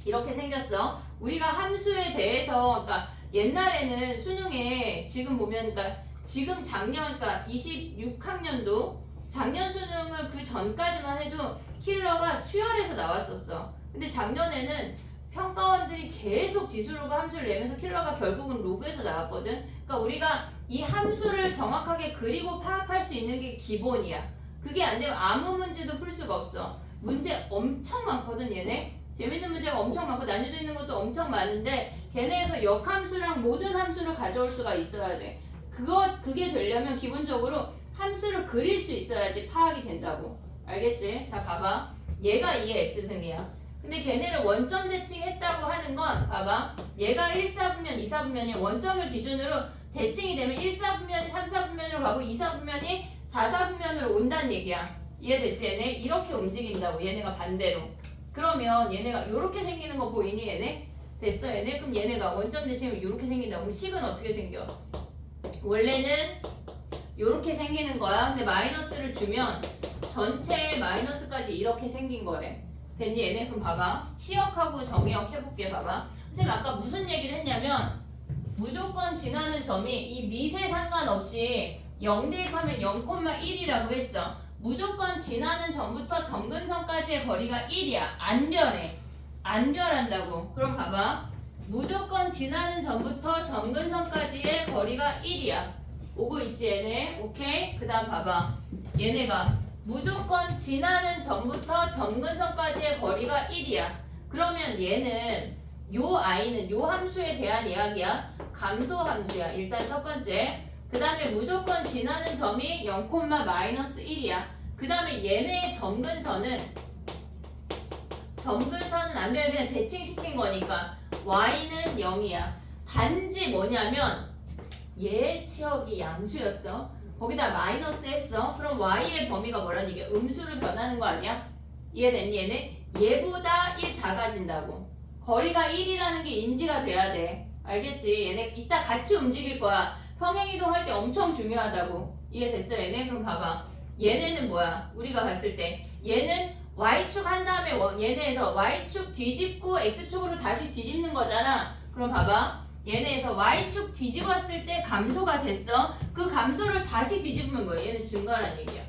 이렇게 생겼어. 우리가 함수에 대해서 그러니까 옛날에는 수능에 지금 보면 그러니까 지금 작년 그러니까 26학년도 작년 수능을 그 전까지만 해도 킬러가 수열에서 나왔었어. 근데 작년에는 평가원들이 계속 지수로그 함수를 내면서 킬러가 결국은 로그에서 나왔거든. 그러니까 우리가 이 함수를 정확하게 그리고 파악할 수 있는 게 기본이야. 그게 안 되면 아무 문제도 풀 수가 없어. 문제 엄청 많거든 얘네. 재밌는 문제가 엄청 많고 난이도 있는 것도 엄청 많은데 걔네에서 역함수랑 모든 함수를 가져올 수가 있어야 돼. 그게 되려면 기본적으로 함수를 그릴 수 있어야지 파악이 된다고. 알겠지? 자 봐봐. 얘가 2의 x승이야. 근데 걔네를 원점 대칭했다고 하는 건 봐봐. 얘가 1, 4분면, 2, 4분면이 원점을 기준으로 대칭이 되면 1, 4분면이 3, 4분면으로 가고 2, 4분면이 4, 4분면으로 온다는 얘기야. 이해됐지 얘네? 이렇게 움직인다고 얘네가 반대로. 그러면 얘네가 이렇게 생기는 거 보이니 얘네? 됐어 얘네? 그럼 얘네가 원점 대칭이면 이렇게 생긴다고. 그럼 식은 어떻게 생겨? 원래는 이렇게 생기는 거야. 근데 마이너스를 주면 전체에 마이너스까지 이렇게 생긴 거래. 됐니 얘네? 그럼 봐봐. 치역하고 정의역 해볼게. 봐봐. 선생님 아까 무슨 얘기를 했냐면 무조건 지나는 점이 이 밑에 상관없이 0 대입하면 0,1이라고 했어. 무조건 지나는 점부터 점근선까지의 거리가 1이야. 안 변해. 안 변한다고. 그럼 봐봐. 무조건 지나는 점부터 점근선까지의 거리가 1이야. 오고 있지 얘네? 오케이? 그 다음 봐봐. 얘네가 무조건 지나는 점부터 점근선까지의 거리가 1이야. 그러면 얘는 요 i는 요 함수에 대한 이야기야. 감소 함수야. 일단 첫 번째. 그 다음에 무조건 지나는 점이 0,-1이야. 그 다음에 얘네의 점근선은 안 변해. 그냥 대칭시킨 거니까 y는 0이야. 단지 뭐냐면 얘 치역이 양수였어. 거기다 마이너스 했어. 그럼 y의 범위가 뭐라는 얘기야? 음수로 변하는 거 아니야? 이해됐니 얘네? 얘보다 1 작아진다고. 거리가 1이라는 게 인지가 돼야 돼. 알겠지? 얘네 이따 같이 움직일 거야. 평행이동할 때 엄청 중요하다고. 이해됐어 얘네? 그럼 봐봐. 얘네는 뭐야? 우리가 봤을 때 얘는 y축 한 다음에 얘네에서 y축 뒤집고 x축으로 다시 뒤집는 거잖아. 그럼 봐봐. 얘네에서 y축 뒤집었을 때 감소가 됐어. 그 감소를 다시 뒤집으면 뭐야? 얘는 증가란 얘기야.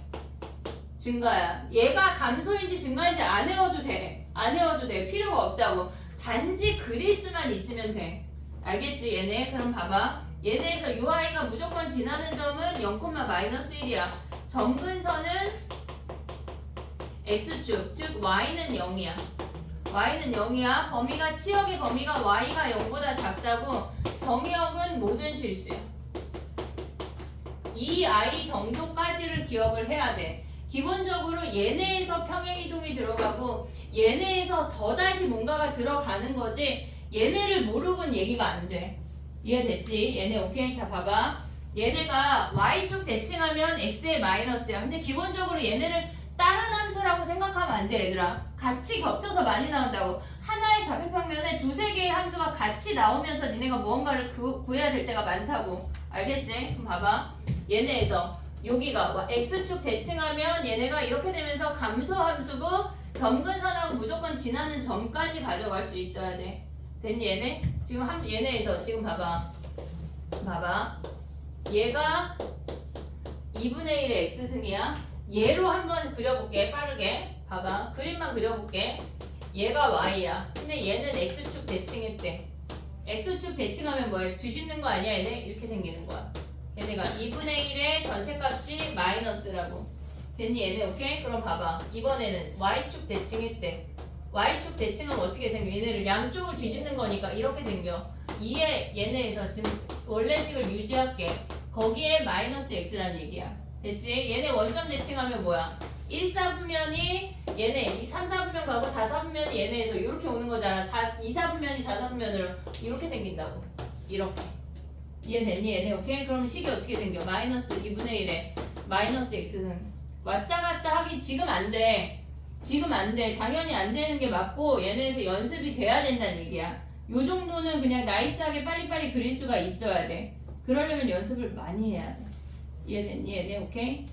증가야. 얘가 감소인지 증가인지 안 외워도 돼. 안 외워도 돼. 필요가 없다고. 단지 그릴 수만 있으면 돼. 알겠지? 얘네. 그럼 봐봐. 얘네에서 UI가 무조건 지나는 점은 0,-1이야. 점근선은 x축, 즉 y는 0이야. y는 0이야. 범위가 치역의 범위가 y가 0보다 작다고. 정의역은 모든 실수야. 이 i 정도까지를 기억을 해야 돼. 기본적으로 얘네에서 평행이동이 들어가고 얘네에서 더다시 뭔가가 들어가는 거지 얘네를 모르고는 얘기가 안 돼. 이해됐지? 얘네 오케이? 자 봐봐. 얘네가 y축 대칭하면 x의 마이너스야. 근데 기본적으로 얘네를 다른 함수라고 생각하면 안 돼 얘들아. 같이 겹쳐서 많이 나온다고. 하나의 좌표평면에 두세 개의 함수가 같이 나오면서 니네가 무언가를 구해야 될 때가 많다고. 알겠지? 그럼 봐봐. 얘네에서 여기가 x축 대칭하면 얘네가 이렇게 되면서 감소함수고 점근선하고 무조건 지나는 점까지 가져갈 수 있어야 돼. 됐니 얘네? 지금 얘네에서 지금 봐봐. 얘가 2분의 1의 x승이야. 얘로 한번 그려볼게. 빠르게. 봐봐. 그림만 그려볼게. 얘가 y야. 근데 얘는 x축 대칭했대. x축 대칭하면 뭐야? 뒤집는 거 아니야 얘네? 이렇게 생기는 거야. 얘네가 2분의 1의 전체값이 마이너스라고. 됐니 얘네? 오케이? 그럼 봐봐. 이번에는 y축 대칭했대. y축 대칭하면 어떻게 생겨? 얘네를 양쪽을 뒤집는 거니까 이렇게 생겨. 얘네에서 지금 원래식을 유지할게. 거기에 마이너스 x라는 얘기야. 됐지? 얘네 원점 대칭하면 뭐야? 1, 4분면이 얘네 3, 4분면 가고 4, 4분면이 얘네에서 이렇게 오는 거잖아. 2, 4분면이 4, 4분면으로 이렇게 생긴다고. 이렇게. 이해됐니 얘네? 오케이? 그럼 식이 어떻게 생겨? 마이너스 2분의 1에 마이너스 x승. 왔다 갔다 하기 지금 안 돼. 지금 안 돼. 당연히 안 되는 게 맞고 얘네에서 연습이 돼야 된다는 얘기야. 요 정도는 그냥 나이스하게 빨리빨리 그릴 수가 있어야 돼. 그러려면 연습을 많이 해야 돼. 이해됐니 얘네? 오케이?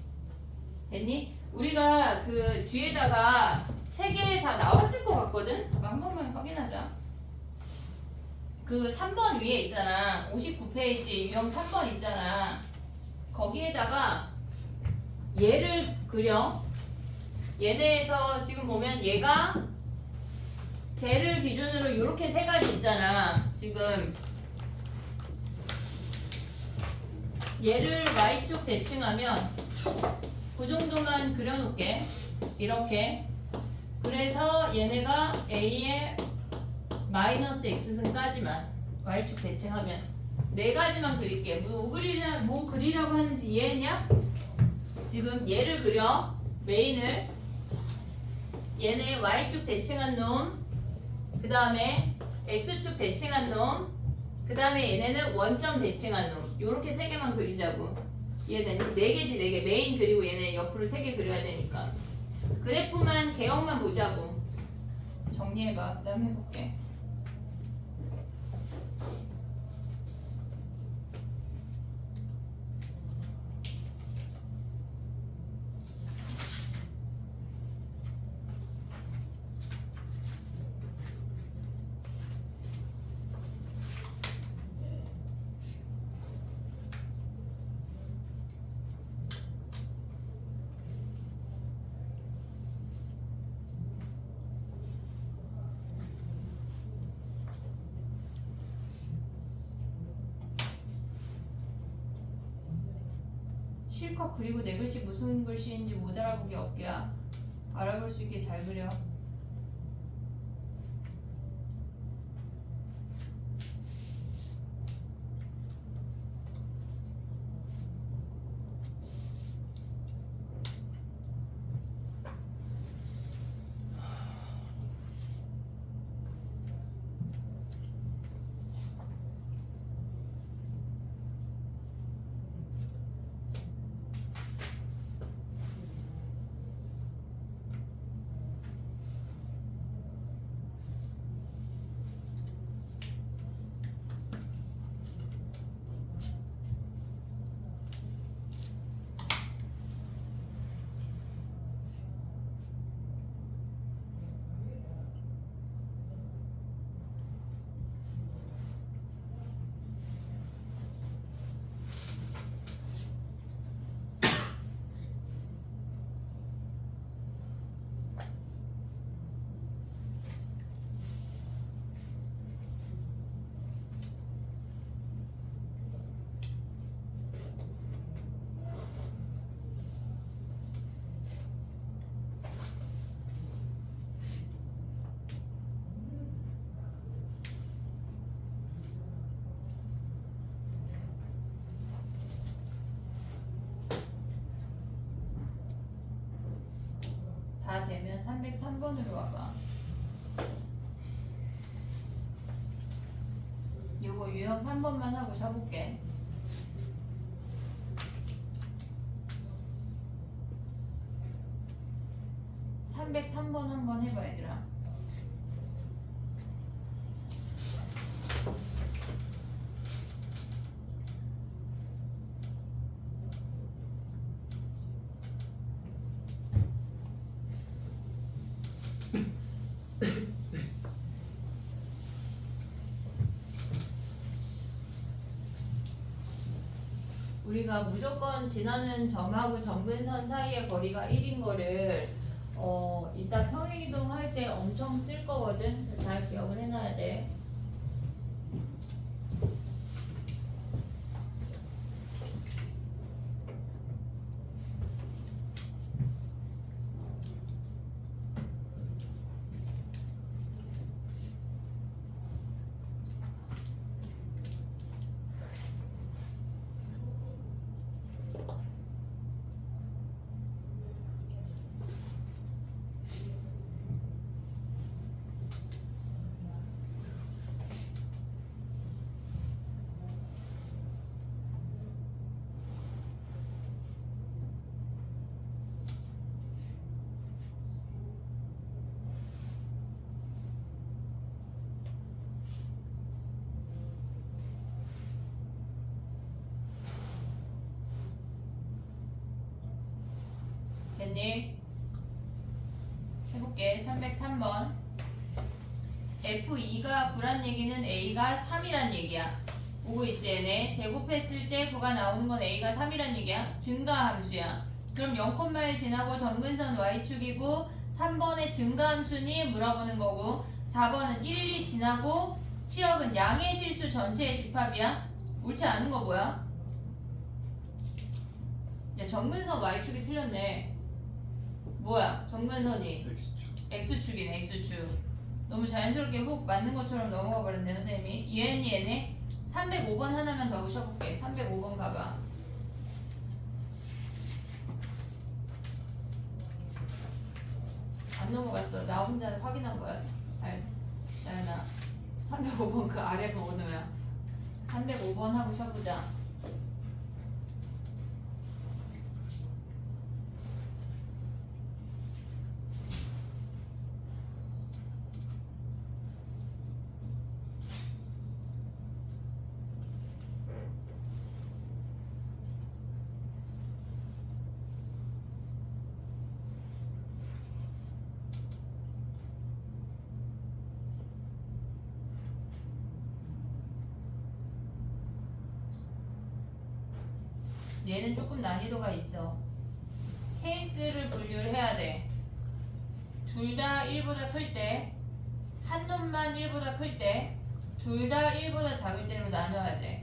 됐니? 우리가 그 뒤에다가 책에 다 나왔을 것 같거든? 잠깐 한 번만 확인하자. 그 3번 위에 있잖아. 59페이지 유형 3번 있잖아. 거기에다가 얘를 그려. 얘네에서 지금 보면 얘가 쟤를 기준으로 이렇게 세 가지 있잖아. 지금 얘를 y축 대칭하면 그 정도만 그려놓을게. 이렇게. 그래서 얘네가 a의 마이너스 x승까지만 y축 대칭하면 네 가지만 그릴게. 뭐 그리라고 하는지 이해했냐? 지금 얘를 그려. 메인을. 얘네 y축 대칭한 놈. 그 다음에 x축 대칭한 놈. 그 다음에 얘네는 원점 대칭한 놈. 요렇게 세 개만 그리자고. 이해됐니? 네 개지, 네 개. 메인 그리고 얘네 옆으로 세 개 그려야 되니까. 그래프만 개형만 보자고. 정리해봐. 그 다음 해볼게. 실컷 그리고 내 글씨 무슨 글씨인지 못 알아보기 없게야. 알아볼 수 있게 잘 그려. 다 되면 303번으로 와봐. 요거 유형 3번만 하고 쳐볼게. (303번) 한번 해봐 얘들아. 우리가 무조건 지나는 점하고 점근선 사이의 거리가 1인 거를 이따 평행이동 할 때 엄청 쓸 거거든. 잘 기억을 해놔야 돼. 됐니? 해볼게. 303번. F2가 9란 얘기는 A가 3이란 얘기야. 보고 있지 얘네. 제곱했을 때 9가 나오는 건 A가 3이란 얘기야. 증가함수야. 그럼 0,1 지나고 점근선 Y축이고 3번의 증가함수니 물어보는 거고 4번은 1, 2 지나고 치역은 양의 실수 전체의 집합이야. 옳지 않은 거 뭐야? 야, 점근선 Y축이 틀렸네. 뭐야? 점근선이 X축이네. X축. 너무 자연스럽게 훅 맞는 것처럼 넘어가 버렸네 선생님이. 얘네 305번 하나만 더 쳐볼게. 305번 가봐. 안 넘어갔어. 나 혼자 확인한 거야. 나연아 305번 그 아래 그 번호야. 305번 하고 쳐보자. 얘는 조금 난이도가 있어. 케이스를 분류를 해야 돼. 둘 다 1보다 클 때, 한 놈만 1보다 클 때, 둘 다 1보다 작을 때로 나눠야 돼.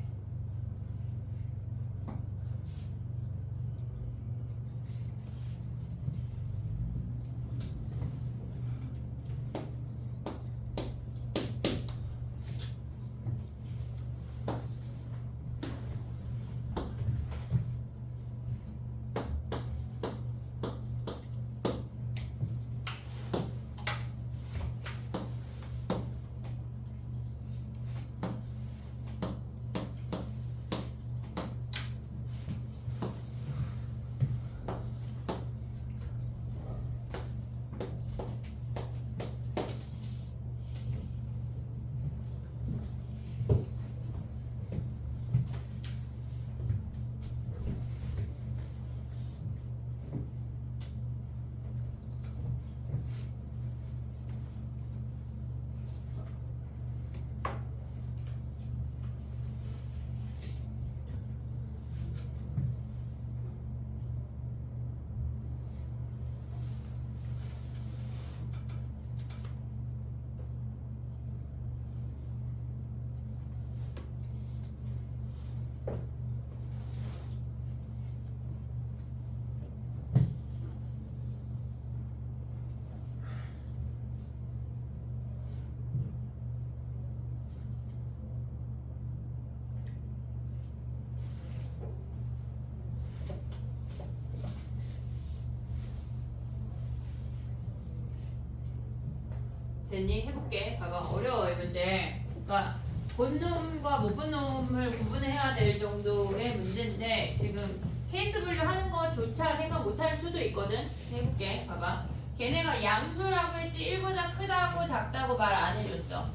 됐니? 해볼게. 봐봐. 어려워 이 문제. 그러니까 본 놈과 못 본 놈을 구분해야 될 정도의 문제인데 지금 케이스 분류 하는 것조차 생각 못할 수도 있거든. 해볼게. 봐봐. 걔네가 양수라고 했지 1보다 크다고 작다고 말 안 해줬어.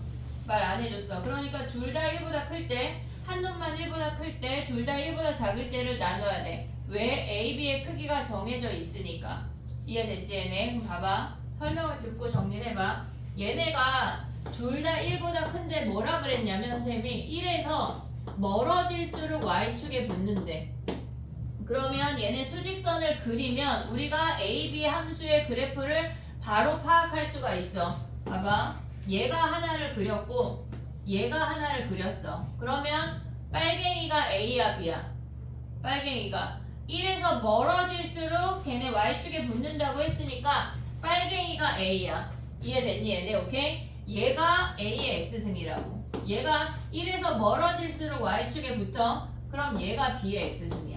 말 안 해줬어. 그러니까 둘 다 1보다 클 때, 한 놈만 1보다 클 때, 둘 다 1보다 작을 때를 나눠야 돼. 왜? A, B의 크기가 정해져 있으니까. 이해됐지 얘네? 그럼 봐봐. 설명을 듣고 정리를 해봐. 얘네가 둘 다 1보다 큰데 뭐라 그랬냐면 선생님이 1에서 멀어질수록 Y축에 붙는데 그러면 얘네 수직선을 그리면 우리가 A, B 함수의 그래프를 바로 파악할 수가 있어. 봐봐. 얘가 하나를 그렸고 얘가 하나를 그렸어. 그러면 빨갱이가 A야 B야? 빨갱이가 1에서 멀어질수록 걔네 Y축에 붙는다고 했으니까 빨갱이가 A야. 이해됐니 얘네? 오케이? 얘가 A의 X승이라고. 얘가 1에서 멀어질수록 Y축에 붙어. 그럼 얘가 B의 X승이야.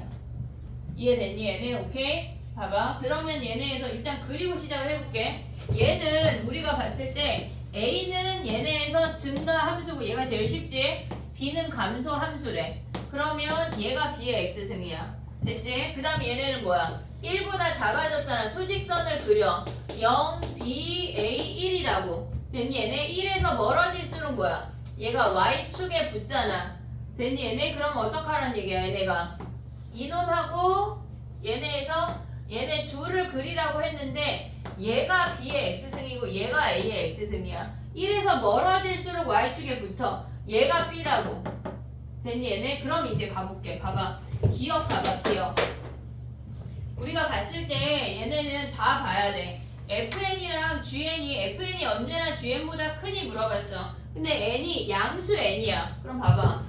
이해됐니 얘네? 오케이? 봐봐. 그러면 얘네에서 일단 그리고 시작을 해볼게. 얘는 우리가 봤을 때 A는 얘네에서 증가 함수고 얘가 제일 쉽지? B는 감소 함수래. 그러면 얘가 B의 X승이야. 됐지? 그 다음 얘네는 뭐야? 1보다 작아졌잖아. 수직선을 그려. 0, B, A, 1이라고. 됐니 얘네? 1에서 멀어질수록 뭐야? 얘가 Y축에 붙잖아. 됐니 얘네? 그럼 어떡하라는 얘기야 얘네가? 이놈하고 얘네에서 얘네 둘을 그리라고 했는데 얘가 B의 X승이고 얘가 A의 X승이야. 1에서 멀어질수록 Y축에 붙어. 얘가 B라고. 됐니 얘네? 그럼 이제 가볼게. 봐봐. 기억 봐봐. 기억. 우리가 봤을 때 얘네는 다 봐야 돼. FN이랑 GN이 FN이 언제나 GN보다 크니 물어봤어. 근데 N이 양수 N이야. 그럼 봐봐.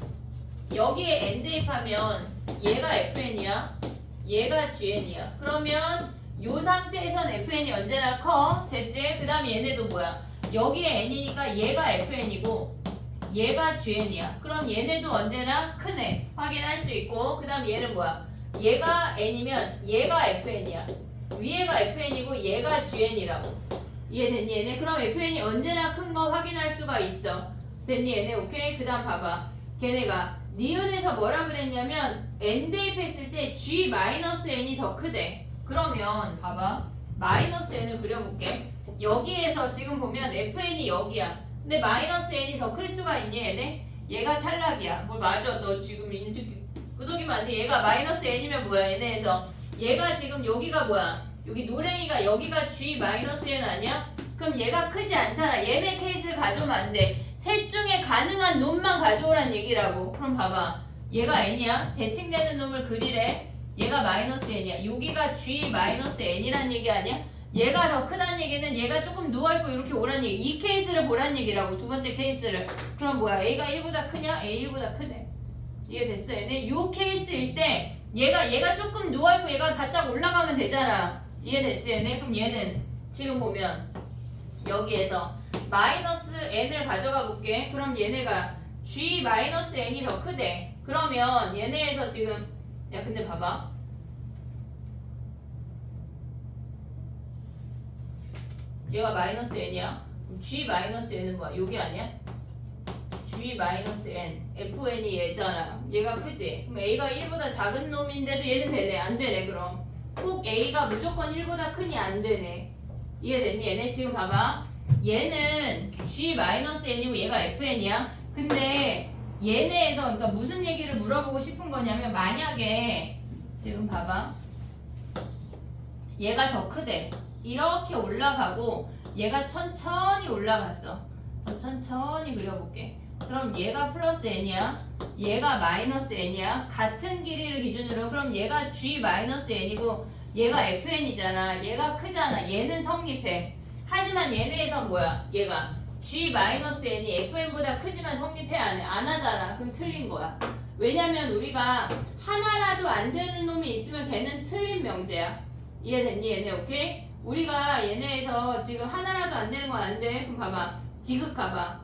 여기에 N 대입하면 얘가 FN이야. 얘가 GN이야. 그러면 요 상태에선 FN이 언제나 커. 됐지? 그 다음에 얘네도 뭐야? 여기에 N이니까 얘가 FN이고 얘가 GN이야. 그럼 얘네도 언제나 크네. 확인할 수 있고 그 다음 얘는 뭐야? 얘가 N이면 얘가 FN이야. 위에가 FN이고 얘가 GN이라고. 이해됐니 얘네? 그럼 FN이 언제나 큰 거 확인할 수가 있어. 됐니 얘네? 오케이? 그 다음 봐봐. 걔네가 니은에서 뭐라 그랬냐면 N 대입했을 때 G-N이 더 크대. 그러면 봐봐. 마이너스 N을 그려볼게. 여기에서 지금 보면 FN이 여기야. 근데 마이너스 N이 더 클 수가 있니 얘네? 얘가 탈락이야. 뭘 맞아. 너 지금 인지 끄덕이면 안 돼. 얘가 마이너스 N이면 뭐야 얘네에서. 얘가 지금 여기가 뭐야? 여기 노랭이가 여기가 G-N 아니야? 그럼 얘가 크지 않잖아. 얘네 케이스를 가져오면 안 돼. 셋 중에 가능한 놈만 가져오란 얘기라고. 그럼 봐봐. 얘가 N이야. 대칭되는 놈을 그리래. 얘가 마이너스 N이야. 여기가 G-N이란 얘기 아니야? 얘가 더 크다는 얘기는 얘가 조금 누워있고 이렇게 오란 얘기. 이 케이스를 보란 얘기라고. 두 번째 케이스를. 그럼 뭐야? A가 1보다 크냐? A 1보다 크네. 이해됐어 얘네? 요 케이스일 때 얘가 조금 누워있고 얘가 바짝 올라가면 되잖아. 이해됐지 얘네? 그럼 얘는 지금 보면 여기에서 마이너스 n을 가져가 볼게. 그럼 얘네가 G-N이 더 크대. 그러면 얘네에서 지금 야 근데 봐봐. 얘가 마이너스 n이야. 그럼 G-N은 뭐야? 여기 아니야? G-N FN이 얘잖아. 얘가 크지? 그럼 A가 1보다 작은 놈인데도 얘는 되네? 안 되네 그럼. 꼭 A가 무조건 1보다 크니 안 되네. 이해됐니 얘네? 지금 봐봐. 얘는 G-N이고 얘가 FN이야. 근데 얘네에서 그러니까 무슨 얘기를 물어보고 싶은 거냐면 만약에 지금 봐봐. 얘가 더 크대. 이렇게 올라가고 얘가 천천히 올라갔어. 더 천천히 그려볼게. 그럼 얘가 플러스 n이야. 얘가 마이너스 n이야. 같은 길이를 기준으로 그럼 얘가 G-N이고 얘가 FN이잖아. 얘가 크잖아. 얘는 성립해. 하지만 얘네에선 뭐야? 얘가 G-N이 FN보다 크지만 성립해 안 해? 안 하잖아. 그럼 틀린 거야. 왜냐면 우리가 하나라도 안 되는 놈이 있으면 걔는 틀린 명제야. 이해됐니 얘네? 오케이? 우리가 얘네에서 지금 하나라도 안 되는 건 안 돼. 그럼 봐봐. 디귿 가봐.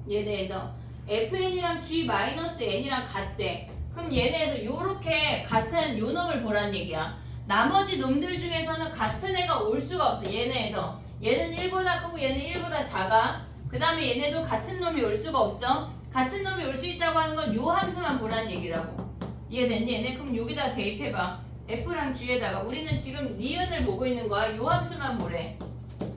얘네에서 FN이랑 G-N이랑 같대. 그럼 얘네에서 요렇게 같은 요 놈을 보란 얘기야. 나머지 놈들 중에서는 같은 애가 올 수가 없어. 얘네에서 얘는 1보다 크고 얘는 1보다 작아. 그 다음에 얘네도 같은 놈이 올 수가 없어. 같은 놈이 올 수 있다고 하는 건 요 함수만 보란 얘기라고. 이해됐니 얘네? 그럼 여기다 대입해봐. F랑 G에다가 우리는 지금 니은을 보고 있는 거야. 요 함수만 보래.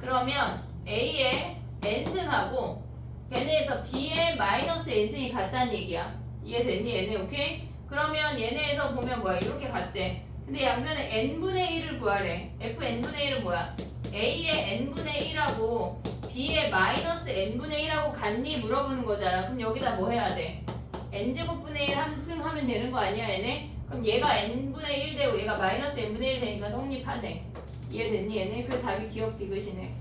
그러면 A의 n승하고 걔네에서 B의 마이너스 n승이 같다는 얘기야. 이해됐니 얘네? 오케이? 그러면 얘네에서 보면 뭐야? 이렇게 같대. 근데 양변에 n분의 1을 구하래. Fn분의 1은 뭐야? A의 n분의 1하고 B의 마이너스 n분의 1하고 같니? 물어보는 거잖아. 그럼 여기다 뭐 해야 돼? n제곱분의 1 함승하면 되는 거 아니야 얘네? 그럼 얘가 n분의 1 되고 얘가 마이너스 n분의 1 되니까 성립하네. 이해됐니 얘네? 그 답이 기억 디귿이네.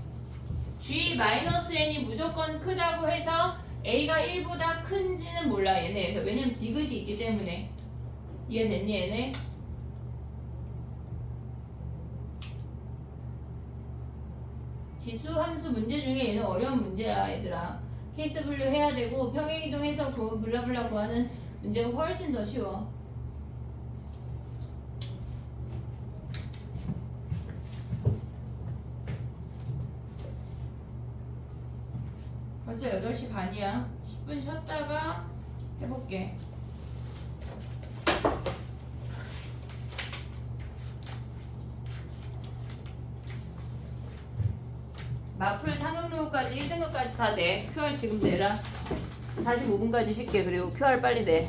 G-n이 무조건 크다고 해서 A가 1보다 큰지는 몰라 얘네에서. 왜냐면 디귿이 있기 때문에. 이해됐니 얘네? 지수 함수 문제 중에 얘는 어려운 문제야 얘들아. 케이스 분류 해야 되고 평행이동해서 그 블라블라 구하는 문제가 훨씬 더 쉬워. 벌써 8시 반이야. 10분 쉬었다가 해볼게. 마플 상용료까지 1등급까지 다 내. QR 지금 내라. 45분까지 쉴게. 그리고 QR 빨리 내.